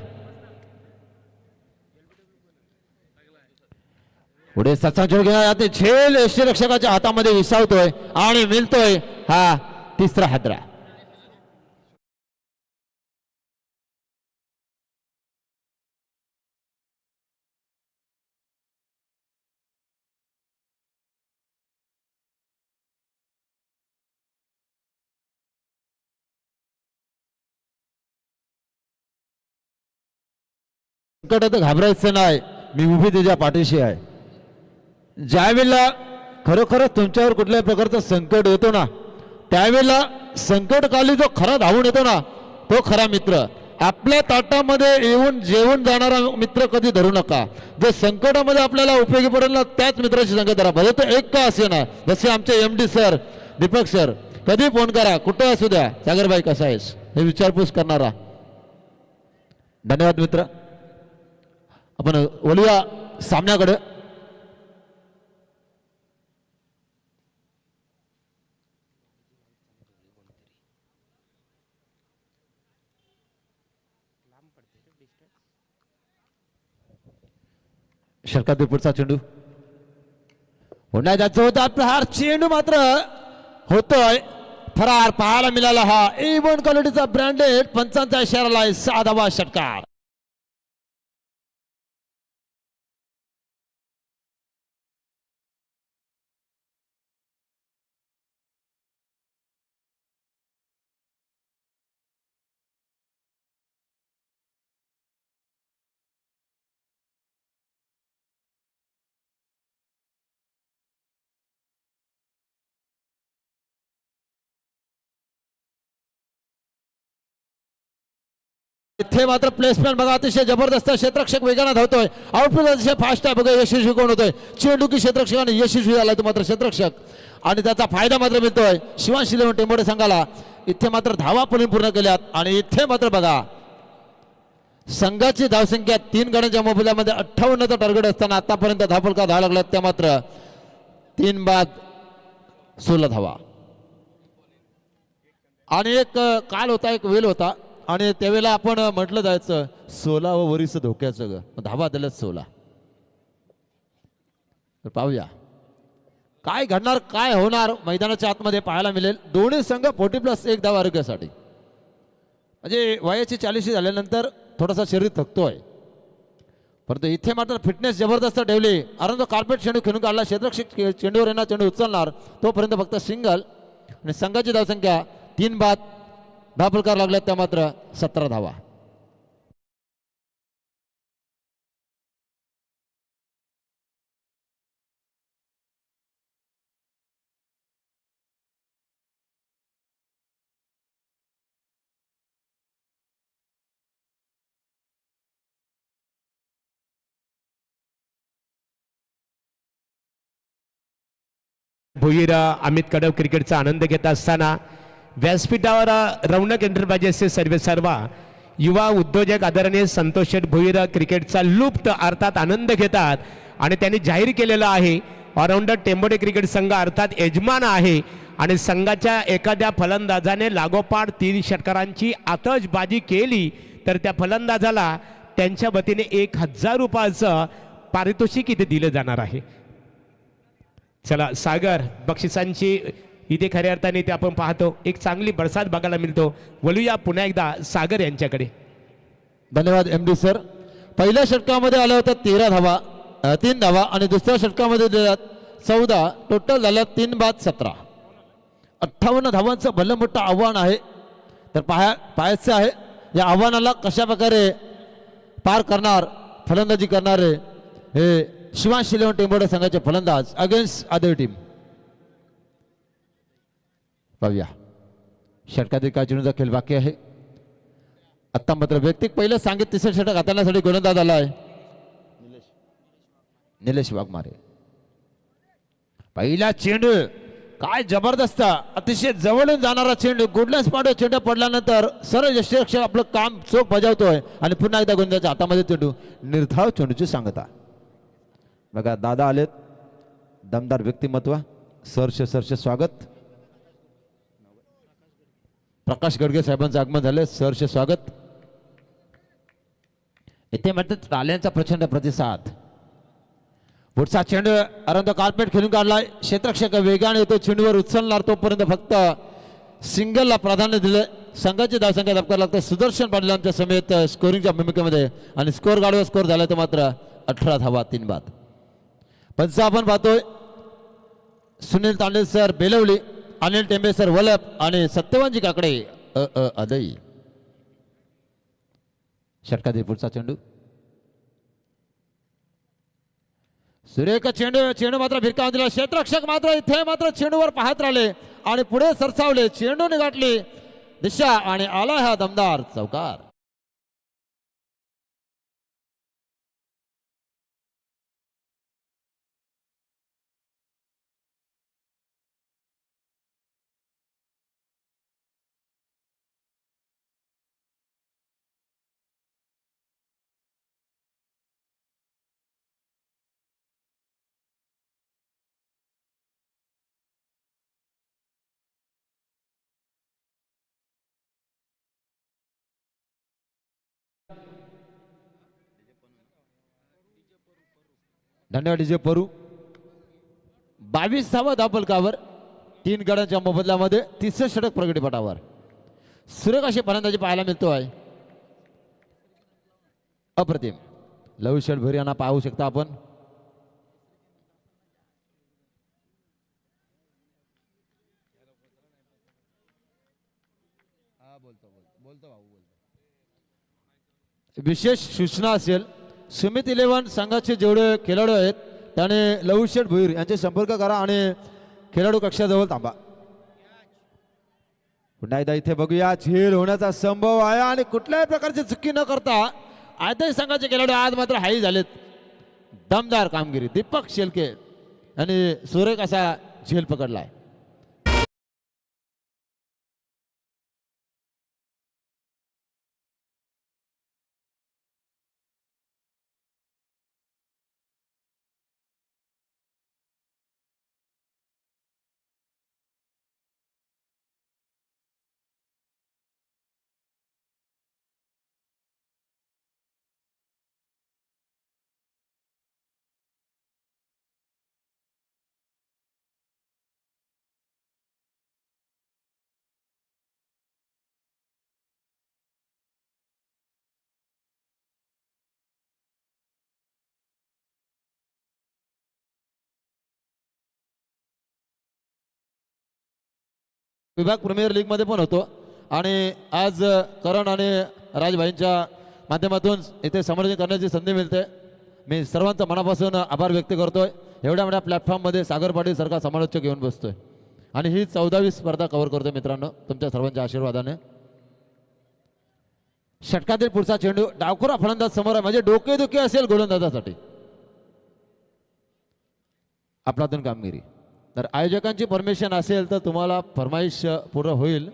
पुढे सत्सांचोड घेणार झेल यष्टीरक्षकाच्या हातामध्ये विसावतोय आणि मिळतोय हा तिसरा हादरा. संकटात घाबरायचं नाही, मी उभी तुझ्या पाठीशी आहे. ज्यावेळेला खरोखरच तुमच्यावर कुठल्याही प्रकारचं संकट येतो ना, त्यावेळेला संकटकाली जो खरा धावून येतो ना, तो खरा मित्र. आपल्या ताटामध्ये येऊन जेवून जाणारा मित्र कधी धरू नका. जो संकटामध्ये आपल्याला उपयोगी पडेल ना, त्याच मित्राची संगत धरा, भले तो एक का असे ना. जसे आमचे MD सर, दीपक सर, कधी फोन करा, कुठे असू द्या, सागरबाई कसा आहेस हे विचारपूस करणारा. धन्यवाद मित्र. आपण वळूया सामन्याकडे. षटकातील पुढचा चेंडू पुन्हा जायचं होता प्रहार. चेंडू मात्र होतोय फरार. पाहायला मिळाला हा A1 क्वालिटीचा ब्रँडेड. पंचांचा इशारा आहे. 6 धावा षटकार. इथे मात्र प्लेसमेंट बघा, अतिशय जबरदस्त. क्षेत्ररक्षक वेगाने धावतोय. आउटफील्ड अतिशय फास्ट आहे बघा. यशस्वी कोण होतोय? चेंडू की क्षेत्ररक्षकाने यशस्वी झालाय तो मात्र क्षेत्ररक्षक, आणि त्याचा फायदा मात्र मिळतोय शिवांश इलेव्हन टेंबोडे संघाला. इथे मात्र धावा पूर्ण केल्यात, आणि इथे मात्र बघा संघाची धावसंख्या 3 गड्यांच्या मोबदल्यामध्ये 58चा टार्गेट असताना आतापर्यंत धावफलका धावा लागल्यात त्या मात्र 3 बाद 16 धावा. आणि एक काल होता, एक वेल होता, आणि त्यावेळेला आपण म्हटलं जायचं 16 व वरीस धोक्याचं ग, धावा दिल्यात 16. तर पाहूया काय घडणार, काय होणार मैदानाच्या आतमध्ये पाहायला मिळेल. दोन्ही संघ 40+1 धावा आरोग्यासाठी. म्हणजे वयाची 40 झाल्यानंतर थोडासा शरीर थकतोय, परंतु इथे मात्र फिटनेस जबरदस्त ठेवली. अरुंद कार्पेट चेंडू खेळून काढला. क्षेत्ररक्षक चेंडूवर येणार, चेंडू उचलणार, तोपर्यंत फक्त सिंगल. आणि संघाची धावसंख्या 3 बाद धावफलकार लागल्यात त्या मात्र 17 धावा. भुईर अमित कडव क्रिकेटचा आनंद घेत असताना व्यासपीठावर रौनक एंटरप्राइजेसचे सर्वेसर्वा युवा उद्योजक आदरणीय संतोष शेठ भुईर क्रिकेटचा लुप्त अर्थात आनंद घेतात. आणि त्यांनी जाहीर केलेलं आहे ऑलराऊंडर टेंबोडे क्रिकेट संघ अर्थात यजमान आहे, आणि संघाच्या एखाद्या फलंदाजाने लागोपाठ 3 षटकारांची आतषबाजी केली तर त्या फलंदाजाला त्यांच्या वतीने 1000 रुपयाचं पारितोषिक इथे दिलं जाणार आहे. चला सागर, बक्षिसांची इथे खऱ्या अर्थाने ते आपण पाहतो, एक चांगली बरसात बघायला मिळतो. वळूया पुन्हा एकदा सागर यांच्याकडे. धन्यवाद MD सर. पहिल्या षटकामध्ये आल्या होत्या 13 धावा, 3 धावा, आणि दुसऱ्या षटकामध्ये दिल्यात 14. टोटल झाल्या 3 बाद 17. 58 धावांचं भलं मोठं आव्हान आहे. तर पाहायचं आहे या आव्हानाला कशा प्रकारे पार करणार फलंदाजी करणारे हे शिवांश इलेव्हन टेंबोडे संघाचे फलंदाज अगेन्स्ट अदर टीम. पाहूया षटकातील काय चेंडूचा खेळ बाकी आहे. आत्ता मात्र व्यक्तिक पहिलं सांगित तिसरं षटक हाताळण्यासाठी गोलंदाज आला आहे निलेश वाघमारे. पहिला चेंडू काय जबरदस्त, अतिशय जवळून जाणारा चेंडू. गुडलन्स पाडो चेंडू पडल्यानंतर सरळ यष्टीरक्षक आपलं काम चोख बजावतोय, आणि पुन्हा एकदा गोलंदाजाच्या हातामध्ये चेंडू. निर्धाव चेंडूची सांगता बघा. दादा आलेत, दमदार व्यक्तिमत्व. सरचे स्वागत. प्रकाश गडगे साहेबांचं आगमन झालं. सरचे स्वागत. इथे म्हणतात टाळ्यांचा प्रचंड प्रतिसाद. पुढचा चेंडू अरुंद कार्पेट खेळून काढलाय. क्षेत्ररक्षक वेगाने येतो, चेंडूवर उचलणार, तोपर्यंत फक्त सिंगलला प्राधान्य दिलं. संघाची धावसंख्या धपकार लागते सुदर्शन पाटील आमच्या समेत स्कोरिंगच्या भूमिकेमध्ये, आणि स्कोर गाडीवर स्कोर झाला तर मात्र 18 धावा 3 बाद. पंच आपण पाहतोय सुनील तांडेल सर बेलवली, अनिल टेंबे सर वलप, आणि सत्यवानजी काकडे अदई. षटकातील पुढचा चेंडू सुरेख चेंडू चेंडू मात्र भिरकावून दिला. क्षेत्ररक्षक मात्र इथे मात्र चेंडूवर पाहत राहिले आणि पुढे सरसावले. चेंडू निघाटली दिशा आणि आला हा दमदार चौकार. धन्यवाद डीजे परू. 22वा धावफलकावर 3 गड्यांच्या मोबदल्यामध्ये 30 षटक प्रगतीपटावर सुरेख अशी फलंदाजी पाहायला मिळतो आहे. अप्रतिम. लव षट भैर यांना पाहू शकता आपण. विशेष सूचना असेल, सुमित 11 संघाचे जेवढे खेळाडू आहेत त्याने लवशेठ भुईर यांचे संपर्क करा आणि खेळाडू कक्षाजवळ थांबा. पुन्हा एकदा इथे बघूया, झेल होण्याचा संभव आहे आणि कुठल्याही प्रकारची चुकी न करता आदय संघाचे खेळाडू आज मात्र हाई झालेत. दमदार कामगिरी. दीपक शेलके आणि सुरेख असा झेल पकडलाय. विभाग प्रीमियर लीग मध्ये पण होतो आणि आज करण आणि राजभाईंच्या माध्यमातून इथे समर्थन करण्याची संधी मिळते. मी सर्वांचा मनापासून आभार व्यक्त करतोय. एवढ्या मोठ्या प्लॅटफॉर्ममध्ये सागर पाटील सारखा समालोचक घेऊन बसतोय आणि ही 14वी स्पर्धा कव्हर करतोय मित्रांनो, तुमच्या सर्वांच्या आशीर्वादाने. षटकातील पुढचा चेंडू डावखुरा फलंदाज समोर आहे, म्हणजे डोकेदुखी असेल गोलंदाजासाठी. आपलातून कामगिरी. तर आयोजकांची परमिशन असेल तर तुम्हाला फरमाईश पूर्ण होईल.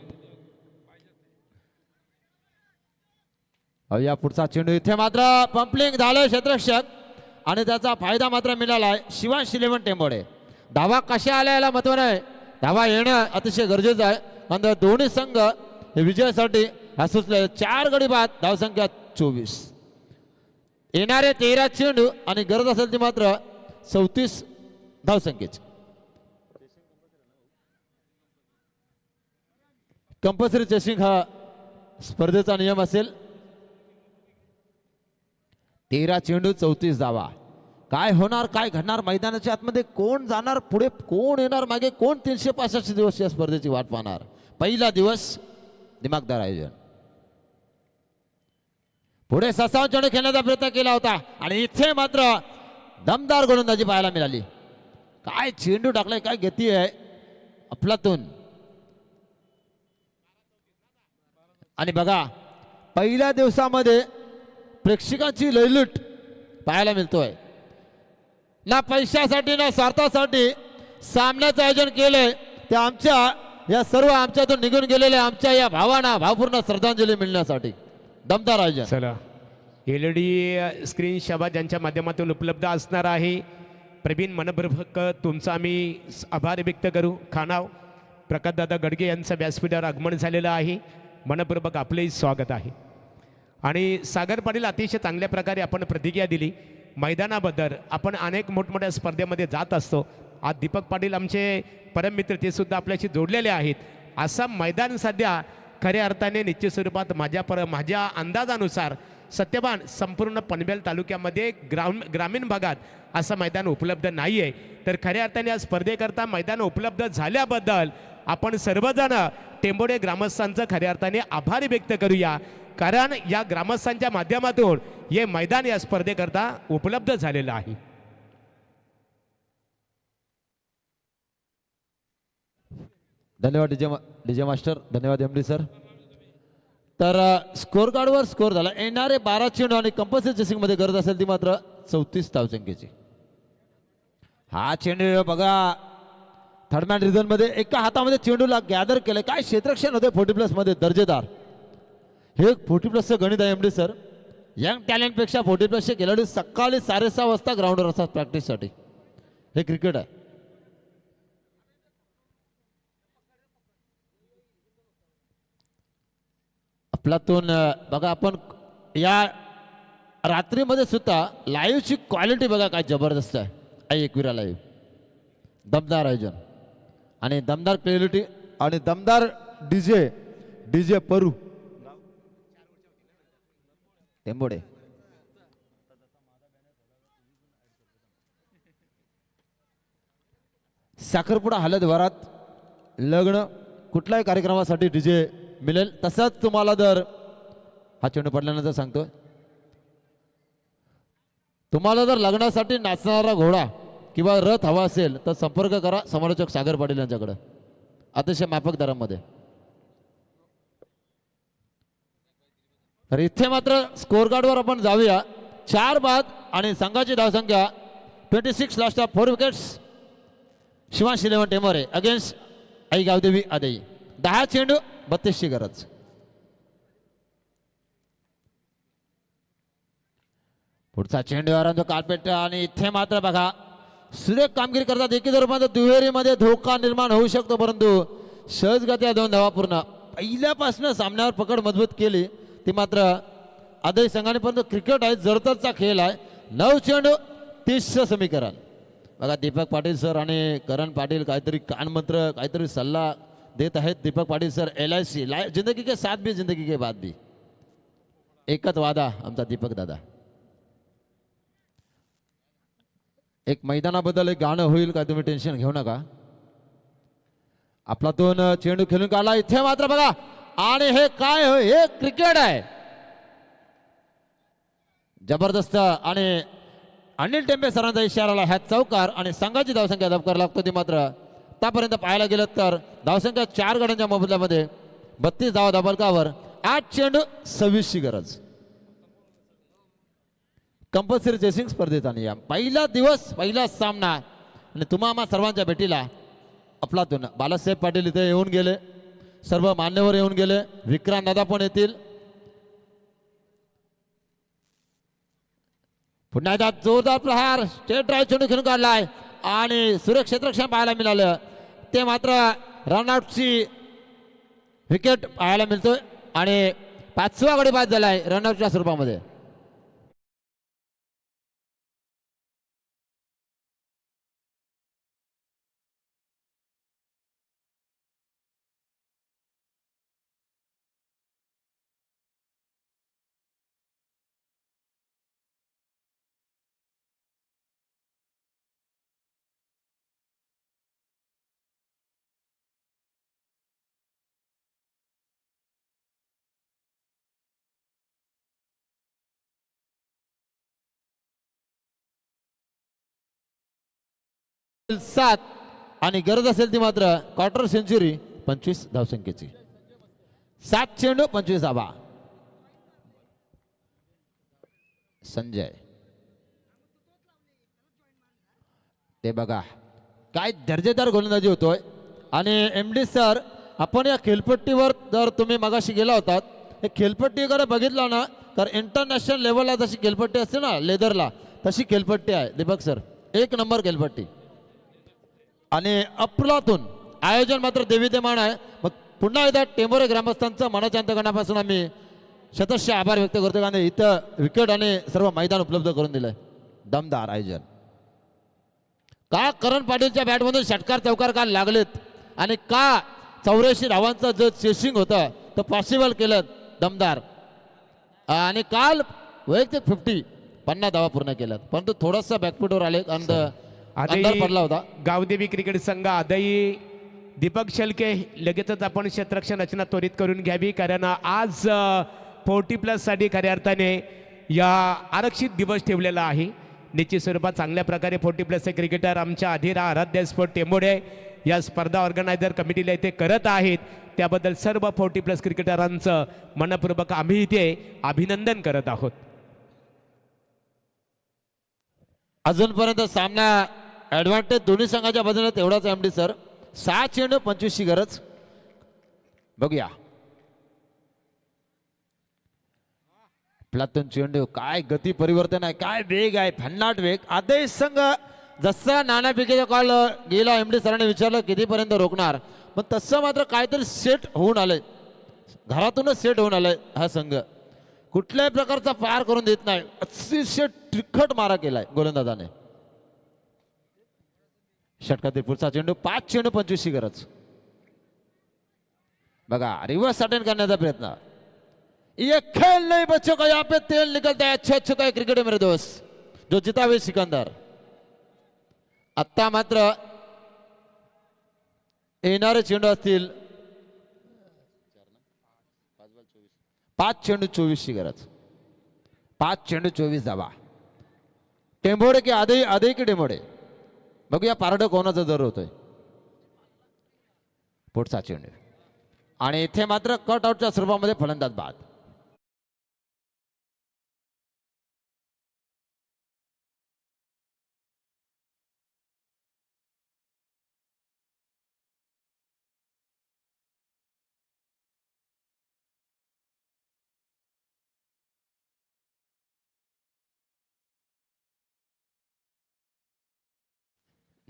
या पुढचा चेंडू इथे मात्र पंपलिंग झालं क्षेत्ररक्षक आणि त्याचा फायदा मात्र मिळालाय शिवांश 11 टेंबोडे. धावा कशा आल्या याला महत्व नाही, धावा येणं अतिशय गरजेचं आहे. आणि दोन्ही संघ हे विजयासाठी सुचले. 4 गडी बाद, धावसंख्या 24. येणारे 13 चेंडू आणि गरज असेल ती मात्र 34 धावसंख्येची. कंपल्सरी चेसिंग हा स्पर्धेचा नियम असेल. 13 चेंडू 34 धावा. काय होणार, काय घडणार, मैदानाच्या आतमध्ये कोण जाणार, पुढे कोण येणार, मागे कोण 365 दिवस या स्पर्धेची वाट पाहणार. पहिला दिवस दिमागदार आयोजन. पुढे 67 चेंडू खेळण्याचा प्रयत्न केला होता आणि इथे मात्र दमदार गोलंदाजी पाहायला मिळाली. काय चेंडू टाकलाय, काय गती आहे आपलातून. आणि बघा, पहिल्या दिवसामध्ये प्रेक्षकांची लयलूट पाहायला मिळतोय. ना पैशासाठी ना स्वार्थासाठी सामन्याचं आयोजन केलंय ते आमच्या या सर्व आमच्यातून निघून गेलेल्या आमच्या या भावांना भावपूर्ण श्रद्धांजली मिळण्यासाठी. दमदार आयोजन. चला, LED स्क्रीन शबाज यांच्या माध्यमातून उपलब्ध असणार आहे. प्रवीण मनपूर्वक तुमचा आम्ही आभार व्यक्त करू. खानाव प्रकाशदादा गडगे यांचं व्यासपीठावर आगमन झालेलं आहे. मनपूर्वक आपलेही स्वागत आहे. आणि सागर पाटील अतिशय चांगल्या प्रकारे आपण प्रतिक्रिया दिली मैदानाबद्दल. आपण अनेक मोठमोठ्या स्पर्धेमध्ये जात असतो. आज दीपक पाटील आमचे परममित्र ते सुद्धा आपल्याशी जोडलेले आहेत. असं मैदान सध्या खऱ्या अर्थाने निश्चित स्वरूपात माझ्या अंदाजानुसार सत्यवान संपूर्ण पनवेल तालुक्यामध्ये ग्रामीण भागात असं मैदान उपलब्ध नाही आहे. तर खऱ्या अर्थाने या स्पर्धेकरता मैदान उपलब्ध झाल्याबद्दल आपण सर्वजण टेंबोडे ग्रामस्थांचं खऱ्या अर्थाने आभार व्यक्त करूया. कारण या ग्रामस्थांच्या माध्यमातून हे मैदान या स्पर्धेकरता उपलब्ध झालेलं आहे. धन्यवाद डीजे मास्टर, धन्यवाद एम डी सर. तर स्कोर कार्डवर स्कोर झाला. येणारे 12 चेंडू आणि कंपल्सरी चेसिंगमध्ये गरज असेल ती मात्र 34 धावसंख्येची. हा चेंडू बघा थर्ड मॅन रिझनमध्ये एका हातामध्ये चेंडूला गॅदर केलं. काय क्षेत्ररक्षण होते 40+ मध्ये दर्जेदार. हे 40+चं गणित आहे एम डी सर. यंग टॅलेंटपेक्षा 40+चे खेळाडू सकाळी 6:30 वाजता ग्राउंडवर असतात प्रॅक्टिससाठी. हे क्रिकेट आहे. आपल्यातून बघा आपण या रात्रीमध्ये सुद्धा लाईव्हची क्वालिटी बघा काय जबरदस्त आहे. एकविरा लाईव्ह दमदार आयोजन आणि दमदार क्लॅरिटी आणि दमदार डीजे परू टेंबोडे. साखरपुडा हलद वरात लग्न कुठल्याही कार्यक्रमासाठी डीजे मिळेल. तसंच तुम्हाला जर हा चेंडू पडल्यानंतर सांगतो, तुम्हाला जर लग्नासाठी नाचणारा घोडा किंवा रथ हवा असेल तर संपर्क करा समालोचक सागर पाटील यांच्याकडे अतिशय माफक दरामध्ये. तर इथे मात्र स्कोर कार्डवर आपण जाऊया. 4 बाद आणि संघाची धावसंख्या 26 last of 4 wickets. Shivansh eleven Temore against आई गावदेवी आदई. 10 चेंडू 32ची गरज. पुढचा चेंडू कार्पेट आणि इथे मात्र बघा सुरेख कामगिरी करतात. एकी रूपांतर दुहेरीमध्ये धोका निर्माण होऊ शकतो, परंतु सहजगत्या 2 धावा पूर्ण. पहिल्यापासून सामन्यावर पकड मजबूत केली ती मात्र आदई संघाने, परंतु क्रिकेट आहे जरतरचा खेळ आहे. 9 चेंडू 30चं समीकरण. बघा दीपक पाटील सर आणि करण पाटील काहीतरी कानमंत्र काहीतरी सल्ला देत आहेत. दीपक पाटील सर LIC जिंदगी के साथ भी जिंदगी के बाद भी. एकच वादा आमचा दीपक दादा. एक मैदानाबद्दल एक गाणं होईल काय, तुम्ही टेन्शन घेऊ नका. आपलातून चेंडू खेळून काढला. इथे मात्र बघा आणि हे काय होय, हे क्रिकेट आहे जबरदस्त. आणि अनिल टेंबे सरांचा इशारा ह्या चौकार आणि संघाची धावसंख्या दबकार लागतो ती मात्र आतापर्यंत पाहायला गेलं तर धावसंख्या 4 गड्यांच्या मोबदल्यामध्ये 32 धावा धाबलकावर. 8 चेंडू 26ची गरज. कंपल्सरी चेसिंग स्पर्धेचा नियम. पहिला दिवस पहिला सामना आणि तुम्हा सर्वांच्या भेटीला आपलातून बालासाहेब पाटील इथे येऊन गेले, सर्व मान्यवर येऊन गेले, विक्रांत दादा पण येतील. पुन्हा एकदा जोरदार प्रहार स्टेट ड्राईव्ह चेंडू खेळून काढलाय आणि सुरेख क्षेत्ररक्षण पाहायला मिळालं. ते मात्र रनआउटची विकेट पाहायला मिळतोय आणि 5वा गडी बाद झालाय रनआउटच्या स्वरूपामध्ये. सात आणि गरज असेल ती मात्र क्वार्टर सेंचुरी 25 धावसंख्येची. 7 चेंडू 25 धावा. संजय ते बघा काय दर्जेदार गोलंदाजी होतोय. आणि MD सर आपण या खेळपट्टीवर जर तुम्ही मगाशी गेला होतात, हे खेळपट्टीकडे बघितला ना तर इंटरनॅशनल लेवलला जशी खेळपट्टी असते ना लेदरला तशी खेळपट्टी आहे दीपक सर. 1 नंबर खेळपट्टी आणि अप्रलातून आयोजन मात्र देवीदेमान आहे. मग पुन्हा एकदा टेंबोरे ग्रामस्थांचं मनाच्या अंतकरणापासून आम्ही शतश आभार व्यक्त करतो आणि इथं विकेट आणि सर्व मैदान उपलब्ध करून दिलंय. दमदार आयोजन. का करण पाटीलच्या बॅटमधून षटकार चौकार का लागलेत आणि का 84 धावांचं जो चेसिंग होतं तो पॉसिबल केलं दमदार. आणि काल वैयक्तिक 50 धावा पूर्ण केल्यात, परंतु थोडंसं बॅकफुटवर आले अंधार पडला होता. गावदेवी क्रिकेट संघ आदई दीपक शेलके लगेचच आपण क्षेत्ररक्षण रचना त्वरित करून घ्यावी, कारण आज 40+ साठी खऱ्या अर्थाने या आरक्षित दिवस ठेवलेला आहे. निश्चित स्वरूपात चांगल्या प्रकारे 40+ क्रिकेटर आमच्या अधीरा आराध्य स्पोर्ट टेंबोडे या स्पर्धा ऑर्गनायझर कमिटीला इथे करत आहेत त्याबद्दल सर्व 40+ क्रिकेटरांचं मनपूर्वक आम्ही इथे अभिनंदन करत आहोत. अजूनपर्यंत सामना ॲडव्हान्टेज दोन्ही संघाच्या बाजूने तेवढाच एमडी सर. 6 चेंडू 25 ची गरज. बघूया प्लातून चेंडू, काय गती परिवर्तन आहे, काय वेग आहे, भन्नाट वेग. आदेश संघ जसा नाण्यापैकीचा कॉल गेला एमडी सरांनी विचारलं कितीपर्यंत रोखणार, पण तसं मात्र काहीतरी सेट होऊन आलंय, घरातूनच सेट होऊन आलंय. हा संघ कुठल्याही प्रकारचा पार करून देत नाही. अतिशय तिखट मारा केलाय गोलंदाजाने. षटकातील पुढचा चेंडू. 5 चेंडू 25 ची गरज. बघा रिव्हर्स अटेंड करण्याचा प्रयत्न. ये खेल नहीं बच्चों का, यहाँ पे तेल निकलता है. अच्छे अच्छे तो क्रिकेट है मेरे दोस्त, जो जीता हुए सिकंदर. आत्ता मात्र येणारे चेंडू असतील 5 चेंडू 24 ची गरज. 5 चेंडू 24 धावा. टेंबोडे की आदे की टेंबोडे, बघूया पारडं कोणाचा जर होतोय. पुढचा चेंडू आणि इथे मात्र कट आउटच्या स्वरूपामध्ये फलंदाज बाद.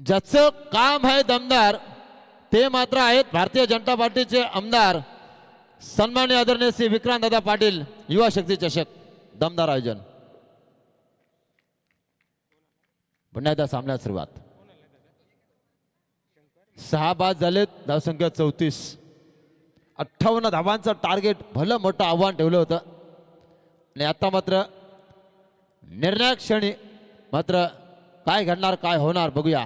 ज्याचं काम आहे दमदार ते मात्र आहेत भारतीय जनता पार्टीचे आमदार सन्माननीय आदरणीय श्री विक्रांत दादा पाटील. युवा शक्ती चषक दमदार आयोजन. पुन्हा एकदा सामन्यात सुरुवात. 6 बाद झालेत, धावसंख्या 34. 58 धावांचं टार्गेट, भलं मोठं आव्हान ठेवलं होतं. आणि आता मात्र निर्णायक क्षणी मात्र काय घडणार, काय होणार बघूया.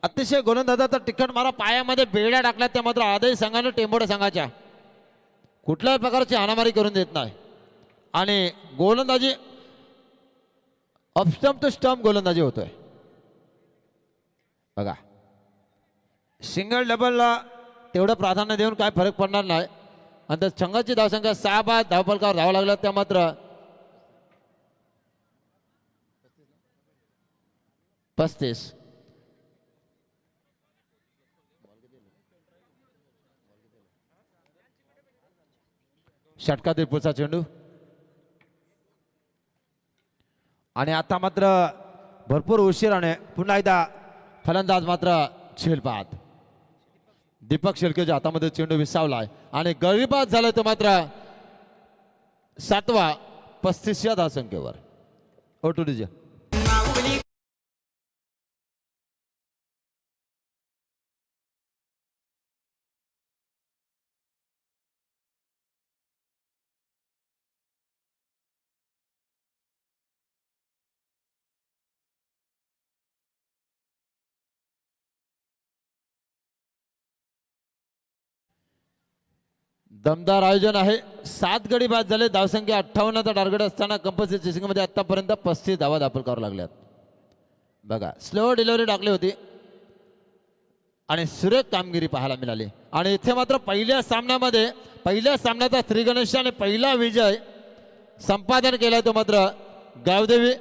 अतिशय गोलंदाजाचा तिखट मारा, पायामध्ये बेड्या टाकल्या. त्या मात्र आदही संघाने टेंबोडे संघाच्या कुठल्याही प्रकारची हाणामारी करून देत नाही. आणि गोलंदाजी ऑफस्टंप टू स्टंप गोलंदाजी होतोय. बघा सिंगल डबलला तेवढं प्राधान्य देऊन काय फरक पडणार नाही. आणि त्या संघाची धावसंख्या 6 बाद धावफलकावर धावा लागला. त्या मात्र 35. षटकातील पुढचा चेंडू आणि आता मात्र भरपूर उशिराने पुन्हा एकदा फलंदाज मात्र झेलबाद. दीपक शेळकेच्या हातामध्ये चेंडू विसावलाय आणि गळीबाद झालाय तो मात्र 7वा 35 धावसंख्येवर. ओटुडीजे दमदार आयोजन आहे. 7 गडी बाद झाले. धावसंख्या 58चा टार्गेट असताना कंपल्सरी चेसिंगमध्ये आतापर्यंत 35 धावा दाखल लागल्यात. बघा स्लो डिलिव्हरी टाकली होती आणि सुरेख कामगिरी पाहायला मिळाली. आणि इथे मात्र पहिल्या सामन्याचा श्रीगणेश आणि पहिला विजय संपादन केलाय तो मात्र गावदेवी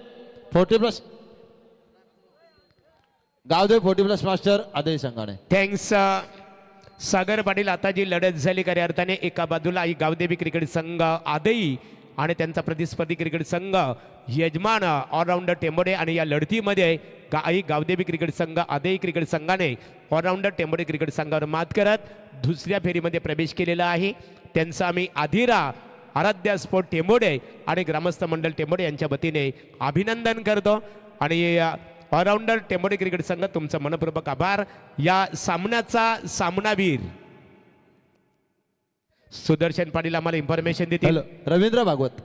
40+ मास्टर आदई संघाने. थँक्स सागर पाटील. आता जी लढत झाली खऱ्या अर्थाने एका बाजूला आई गावदेवी क्रिकेट संघ आदई आणि त्यांचा प्रतिस्पर्धी क्रिकेट संघ यजमान ऑलराऊंडर टेंबोडे. आणि या लढतीमध्ये आई गावदेवी क्रिकेट संघ आदई क्रिकेट संघाने ऑलराऊंडर टेंबोडे क्रिकेट संघावर मात करत दुसऱ्या फेरीमध्ये प्रवेश केलेला आहे. त्यांचा आम्ही आधिरा आराध्या स्पोर्ट टेंबोडे आणि ग्रामस्थ मंडळ टेंबोडे यांच्या वतीने अभिनंदन करतो. आणि ऑलराऊंडर टेंबोडे क्रिकेट संघ तुमचं मनपूर्वक आभार. या सामन्याचा सामनावीर सुदर्शन पाटील आम्हाला इन्फॉर्मेशन देतील. रवींद्र भागवत.